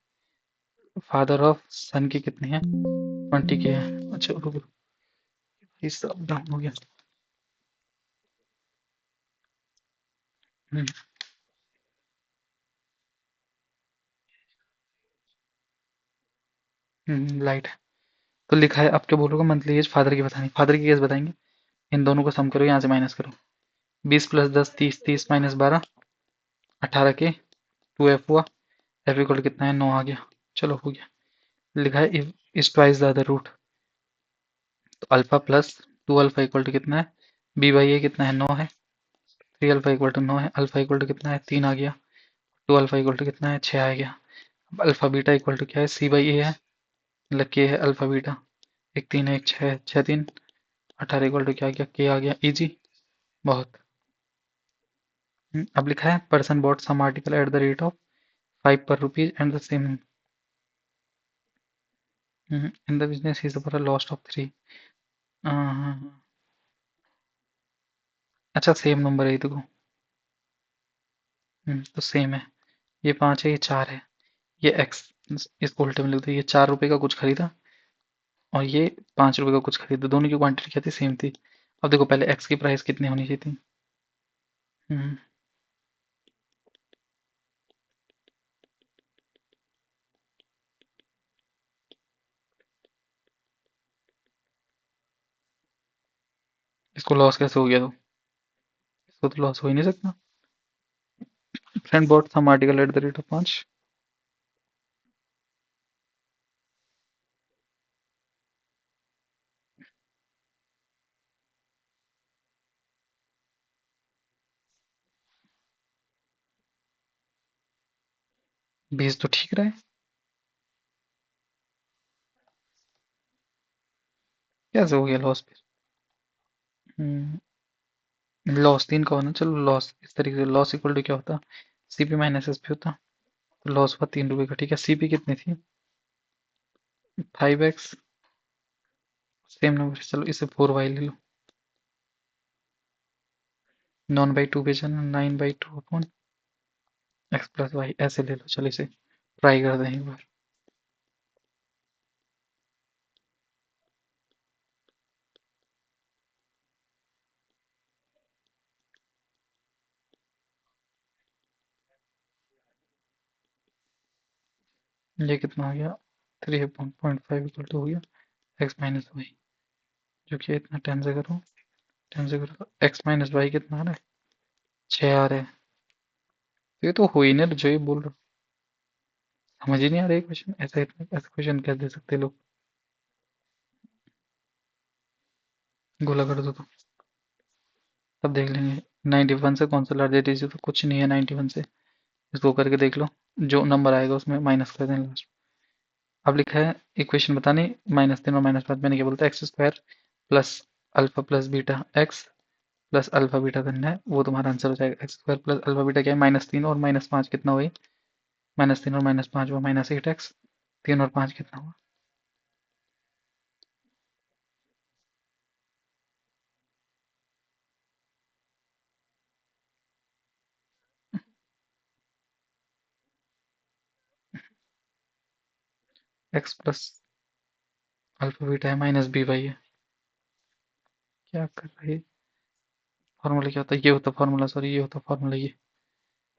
फादर ऑफ सन की कितनी है 20K है। अच्छा रुको, ये सब डाउन हो गया। लाइट है, तो लिखा है, अब क्या बोलोगे मंथली एज फादर की बतानी, फादर की केस बताएंगे, इन दोनों को सम करो, यहाँ से माइनस करो, 20 + 10 30, 30 - 12 18 के 2F हुआ, एफ इक्वल कितना है 9 आ गया, चलो हो गया। लिखा है is twice the other root, तो alpha plus 2 alpha equal to कितना है, B/A कितना है 9 है, 3 अल्फा इक्वल टू 9 है, अल्फा इक्वल टू कितना है 3 आ गया, 2 अल्फा इक्वल टू कितना है 6 आ गया। अब अल्फा बीटा इक्वल टू क्या है C/A है, मतलब K है अल्फा बीटा, एक 3 है एक 6 है, 6 3 18 इक्वल टू क्या आ गया K आ गया, इजी बहुत। अब लिखा है person bought some article at the rate of 5 per rupees and the same in the business is for a loss of 3, अच्छा सेम नंबर है ये देखो, तो सेम है, ये 5 है ये 4 है, ये एक्स, इसको उल्टे में लिख दो, ये 4 रुपए का कुछ खरीदा और ये 5 रुपए का कुछ खरीदा, दोनों की क्वांटिटी क्या थी सेम थी। अब देखो पहले एक्स की प्राइस कितनी होनी चाहिए थी, हम्म, इसको लॉस कैसे हो गया? तो इसको तो लॉस हो ही नहीं सकता। Friend bought some article at the rate of 5। 20 तो ठीक रहे। कैसे हो गया लॉस? लॉस 3 का होना, चलो लॉस इस तरीके से, लॉस इक्वल टू क्या होता? सीपी माइनस एसपी होता। तो लॉस हुआ 3 रुपए का, ठीक है। सीपी कितनी थी? 5x। सेम नंबर, चलो इसे 4y ले लो। नॉन बाई टू पे जाना, 9/2 अपॉन एक्स प्लस वाई, ऐसे ले लो। चलो इसे ट्राई कर दें एक बार। ये कितना हो गया? 3/5 इक्वल टू हो गया एक्स माइनस वाई, जो कि इतना 10 से करो। 10 से करो तो एक्स माइनस वाई कितना आ रहा है? 6 आ रहा है। तो ये तो हो ही नहीं, जो ये बोल रहा हूँ। समझ ही नहीं आ रहा है क्वेश्चन, ऐसा इतना ऐसा क्वेश्चन क्या दे सकते लोग? गोला कर दो तो तब देख लेंगे। 91 से कौन सा लार्ज एडिशन? तो कुछ नहीं है 91 से। इसको करके देख लो, जो नंबर आएगा उसमें माइनस कर देना लास्ट। अब लिखा है इक्वेशन बतानी, -3 और -5। मैंने क्या बोलता है? X square plus alpha plus beta x plus alpha beta करना है, वो तुम्हारा आंसर हो जाएगा। X square plus alpha beta क्या है? -3 और -5 कितना हुई? -3 और -5 हुआ -8x। 3 और 5 कितना हुआ? एक्स प्लस अल्फा बीटा है -by है। क्या कर रही है? फॉर्मूला क्या होता है? ये होता फॉर्मूला, सॉरी ये होता फॉर्मूला ये।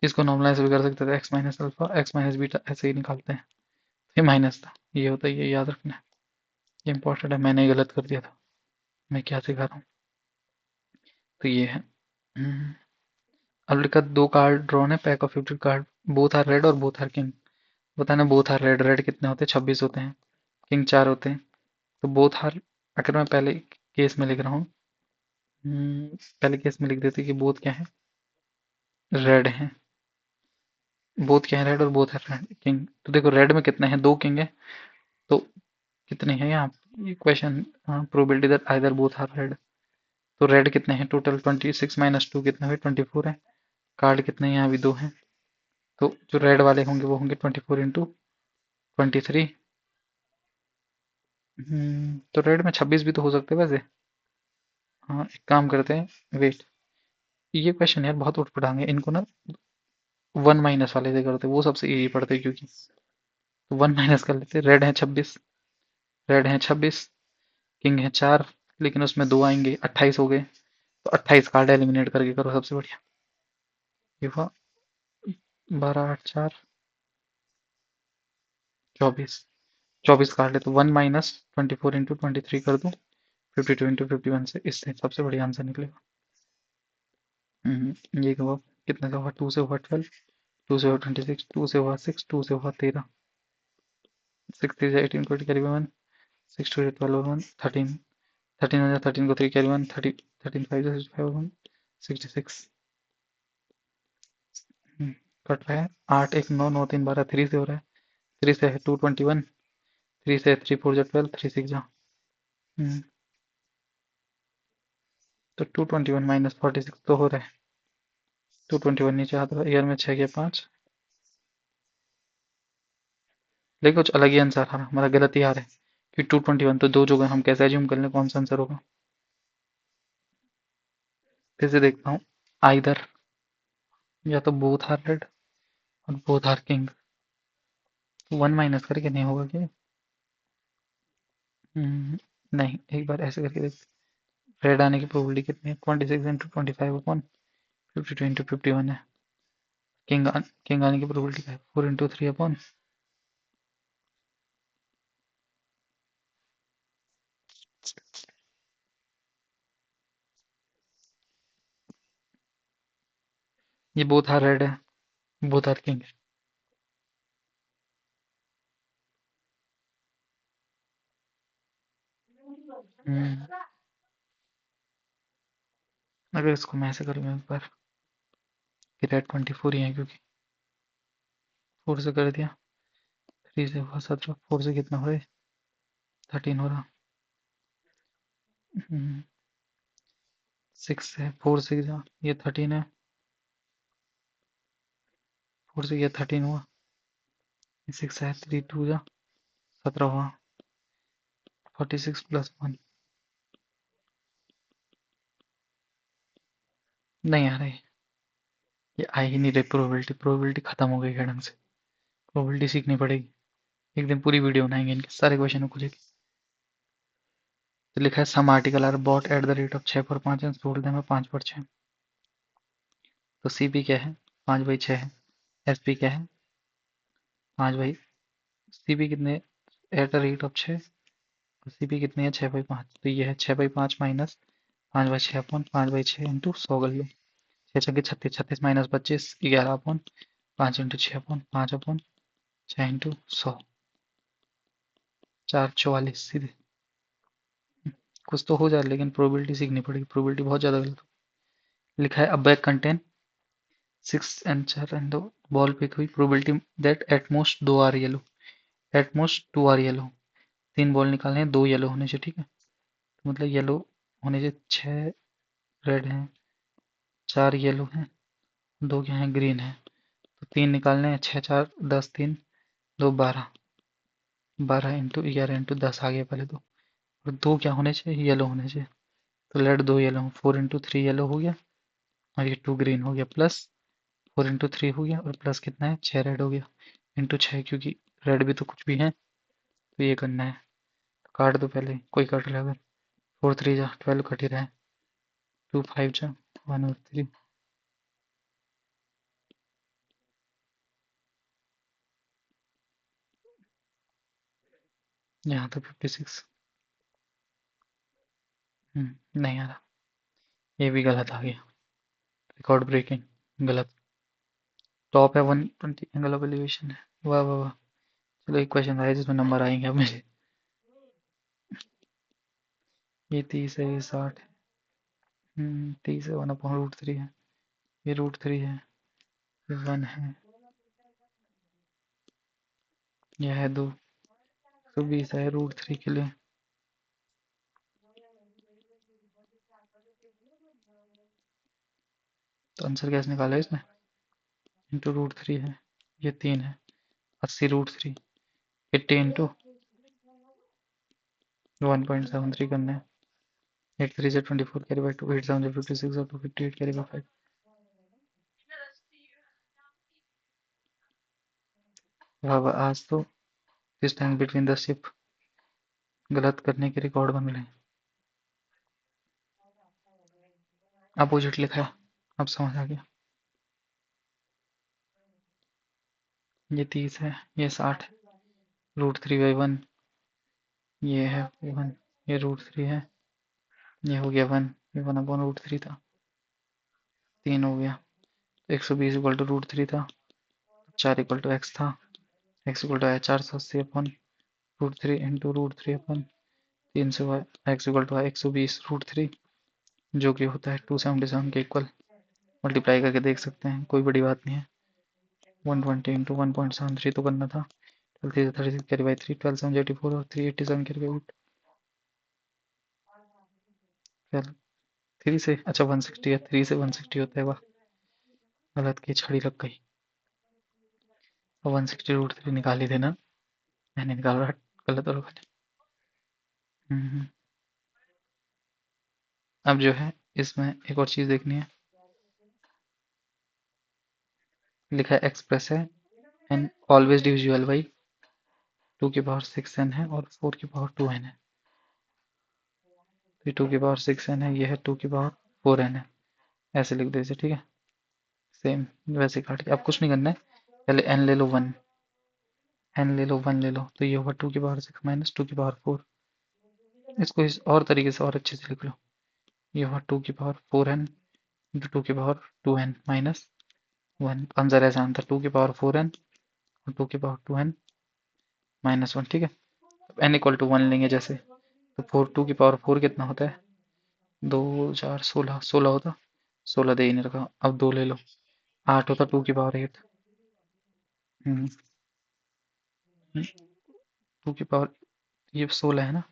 इसको नॉर्मलाइज भी कर सकते थे, x minus alpha x minus beta ऐसे ही निकालते हैं। ये माइनस था, ये होता है, ये याद रखना है। ये इंपॉर्टेंट है, मैंने ही गलत कर दिया था। मैं क्या सिखा रहा हूँ? तो ये है। हम्म, अब लिखा 2 कार्ड ड्रॉन है, pack of 50 card, both are red और बोथ आर किंग। बताना बोथ आर रेड, रेड कितने होते हैं? 26 होते हैं। किंग 4 होते हैं। तो बोथ आर, अगर मैं पहले केस में लिख रहा हूँ, पहले केस में लिख देते कि बोथ क्या है? रेड है। बोथ क्या है? रेड। और बोथ है रेड किंग। तो देखो रेड में कितने हैं? 2 किंग है। तो कितने हैं यहाँ? ये question probability that either both are red. तो रेड कितने हैं टोटल? 26 माइनस 2 कितना है? 24 है। कार्ड कितने हैं? यहाँ भी 2 हैं। तो जो रेड वाले होंगे वो होंगे 24 इंटू 23। तो रेड में 26 भी तो हो सकते हैं वैसे। हाँ, एक काम करते हैं, वेट। ये क्वेश्चन यार बहुत उठपटांग है, इनको ना 1 माइनस वाले से करते, वो सबसे इजी पड़ते क्योंकि। तो 1 माइनस कर लेते। रेड है 26। रेड है 26। किंग है 4। लेकिन उसमें 2 आएंगे, 28 हो गए। तो 28 कार्ड एलिमिनेट करके करो, सबसे बढ़िया। ये हुआ 12 8 4 24। 24 कार्ड है तो 1 - 24 × 23 कर दूं। 52 × 51 से, इससे सबसे बढ़िया आंसर निकलेगा। ये हुआ कितने से हुआ? 2 से हुआ 12। 2 से हुआ 26। 2 से हुआ 6। 2 से हुआ 13। 6 3 से 18 को कैरी 1। 6 2 से 12 1 13। 13 हो जाए, 13 को 3 कैरी 1 30। 13 5 से 65 1 66। कट रहा है। 8 1 9 9 3 12 3 से हो रहा है। 3 से है 221। 3 से 3 4 जा 12। 3 6 जा। तो 221 -46 तो हो रहा है। 221 नीचे हाथ रहा, ईयर में 6 गया 5। लेकिन कुछ अलग ही आंसर आ रहा, हमारा गलत ही आ रहा है। कि 221 तो दो जगह, हम कैसे एज्यूम कर लें कौन सा आंसर होगा? फिर से देखता हूँ। आइदर, या तो बोथ आर रेड और बोथ आर किंग। 1 माइनस करके नहीं होगा क्या? नहीं, एक बार ऐसे करके देखते। रेड आने की प्रोबेबिलिटी कितनी है? 26 × 25 अपॉन 52 × 51 है। किंग आने की प्रोबेबिलिटी क्या है? 4 × 3 अपॉन। ये बोथ आर रेड है, बोथ आर किंग। हम्म। अगर इसको मैं ऐसे करूँ एक बार, कि रेड 24 ही है क्योंकि 4 से कर दिया, 3 से हुआ 17, 4 से कितना हो रहा है, 13 हो रहा। 6 से 4 से जा, ये 13 है, 4 से ये 13 हुआ, 6 है, 3 2 जा 17 हुआ, 46 प्लस 1। नहीं आ रही, ये आ ही नहीं रही। प्रोबेबिलिटी प्रोबेबिलिटी खत्म हो गई है ढंग से। प्रोबेबिलिटी सीखनी पड़ेगी। एक दिन पूरी वीडियो बनाएंगे इनके सारे क्वेश्चन को लेके। तो लिखा है some article are bought at the rate of 6 per 5 and sold them 5 पर 6। तो सीपी क्या है, 5/6 है। एसपी क्या है, 5 बाई, सीपी कितने, एट द रेट ऑफ 6, और सीपी कितनी है, 6/5। तो ये है 6/5 माइनस 5/6 अपॉन 5/6 इंटू 100 कर लो। 6 छक्के 36, 36 minus 25, 11 upon 5 into 6 upon 5 upon 6 into 100, 4/44 सीधे। कुछ तो हो जाए, लेकिन प्रोबेबिलिटी सीखनी पड़ेगी, प्रोबेबिलिटी बहुत ज़्यादा गलत हो। लिखा है a bag contain 6 and 4 and the ball pick हुई, probability that at most 2 are yellow, at most 2 are yellow. 3 ball निकालने हैं, 2 येलो होने चाहिए, ठीक है। तो मतलब येलो होने चाहिए, 6 रेड हैं, 4 येलो हैं, 2 क्या हैं, ग्रीन है। तो 3 निकालने हैं, 6 4 10, 3 2 12, 12 इंटू 11 इंटू 10 आ गया पहले तो। और 2 क्या होने चाहिए, येलो होने चाहिए। तो लेट 2 येलो, 4 इंटू 3 येलो हो गया, और ये 2 ग्रीन हो गया, प्लस 4 इंटू 3 हो गया, और प्लस कितना है, 6 रेड हो गया, इंटू 6, क्योंकि रेड भी तो कुछ भी है, तो ये करना है। तो काट दो पहले, कोई काट ले अगर। 4 3 जा 12 कट ही रहा है, 2 5 जा 1 और 3, यहाँ तो 56। नहीं आ रहा, ये भी गलत आ गया, रिकॉर्ड ब्रेकिंग गलत। टॉप है 120 एंगल ऑफ एलिवेशन है, वाह वाह वाह। चलो एक क्वेश्चन आया जिसमें नंबर आएंगे अब मेरे। ये 30 है, ये 60 है। 30 है, 1/√3 है, ये √3 है, ये 1 है, यह है 2, 120 है √3 के लिए। तो आंसर कैसे निकाला है इसमें, इंटू √3 है, ये 3 है, 80 √3, 80 इंटू 1.73 करना है। 8 3 से 24 कैरी बाई 2, 8 7 से 56 और 258 कैरी बाई 5। वाह वाह, आज तो डिस्टेंस बिटवीन द शिप गलत करने के रिकॉर्ड बन रहे हैं। अपोजिट लिखा है, अब समझ आ गया। ये 30 है, ये 60 है, √3/1, ये है 1, ये √3 है, ये हो गया 1, ये 1/√3 था, 3 हो गया। 120 इक्वल टू √3 था, 4 इक्वल टू एक्स था, एक्स इक्वल टू आया 480 अपन √3 इंटू √3 अपन 3 से हुआ, एक्स इक्वल टू आया 120 √3, जो कि होता है 277 के इक्वल। मल्टीप्लाई करके देख सकते हैं, कोई बड़ी बात नहीं है। 120 इंटू 1.73 तो करना था, 12 3 36 कैरी बाई 3, 12 7 84 और 387 कैरी बाई 8। 3 से अच्छा 160 है, 3 से 160 होता है, वाह गलत की छड़ी लग गई। और 160 √3 निकाली थी ना, मैंने निकाल रहा, गलत और गलत। हम्म। अब जो है इसमें एक और चीज देखनी है। लिखा है एक्सप्रेस है एन ऑलवेज डिविजिबल बाई 2 की पावर 6n है और 4 की पावर 2n है। ये 2 की पावर 6n है, ये है 2 की पावर 4n है, ऐसे लिख दे इसे, ठीक है। सेम वैसे काट के, अब कुछ नहीं करना है, पहले n ले लो 1, n ले लो 1 ले लो, तो ये होगा 2 की पावर 6 माइनस 2 की पावर 4। इसको इस और तरीके से और अच्छे से लिख लो, ये होगा 2 की पावर 4n इंटू 2 की पावर 2n माइनस 1 आंसर ऐसा आंसर 2 की पावर 4n और 2 की पावर 2n-1, ठीक है। n इक्वल टू 1 लेंगे जैसे, तो 2 की पावर 4 कितना होता है, 2 4 16 होता, 16 दे ही नहीं रखा, अब 2 ले लो, 8 होता 2 की पावर 8। 2 की पावर, ये 16 है ना,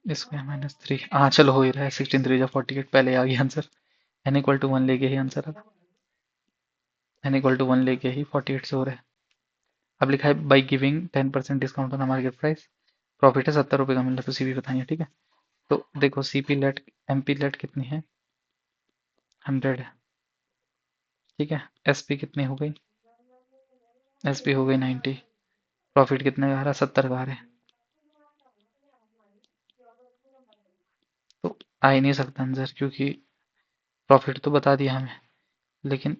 इसको -3, हाँ चलो हो ही रहा है, 16 3 जा 48, पहले आ गया आंसर। n इक्वल टू 1 लेके ही आंसर आता, n इक्वल टू 1 लेके ही 48 से हो रहा है। अब लिखा है by giving 10% discount on the market price, profit है 70 रुपये का मिल रहा है, तो सीपी बताइए, ठीक है। तो देखो सीपी लेट एमपी लेट कितनी है, 100 है, ठीक है। एसपी कितनी हो गई, एसपी हो गई 90, प्रॉफिट कितने का आ रहा है, 70 का आ रहा है, तो आ ही नहीं सकता आंसर, क्योंकि प्रॉफिट तो बता दिया हमें, लेकिन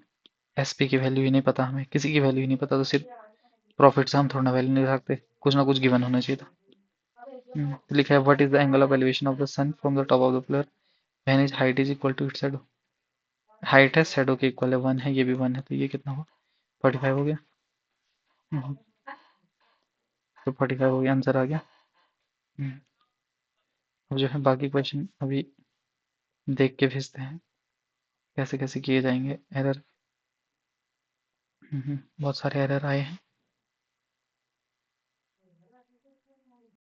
एसपी की वैल्यू ही नहीं पता हमें, किसी की वैल्यू ही नहीं पता, तो सिर्फ प्रॉफिट से हम थोड़ा वैल्यू नहीं रखते, कुछ ना कुछ गिवन होना चाहिए था। तो लिखा है what is the angle of elevation of the sun from the top of the player when is height is equal to its shadow, height है शैडो के इक्वल है, 1 है, ये भी 1 है, तो ये कितना हुआ, 45 हो गया। हम्म, तो 45 हो गया, आंसर आ गया। हम्म, अब जो है बाकी क्वेश्चन अभी देख के भेजते हैं कैसे कैसे किए जाएंगे एरर। बहुत सारे एरर आए हैं।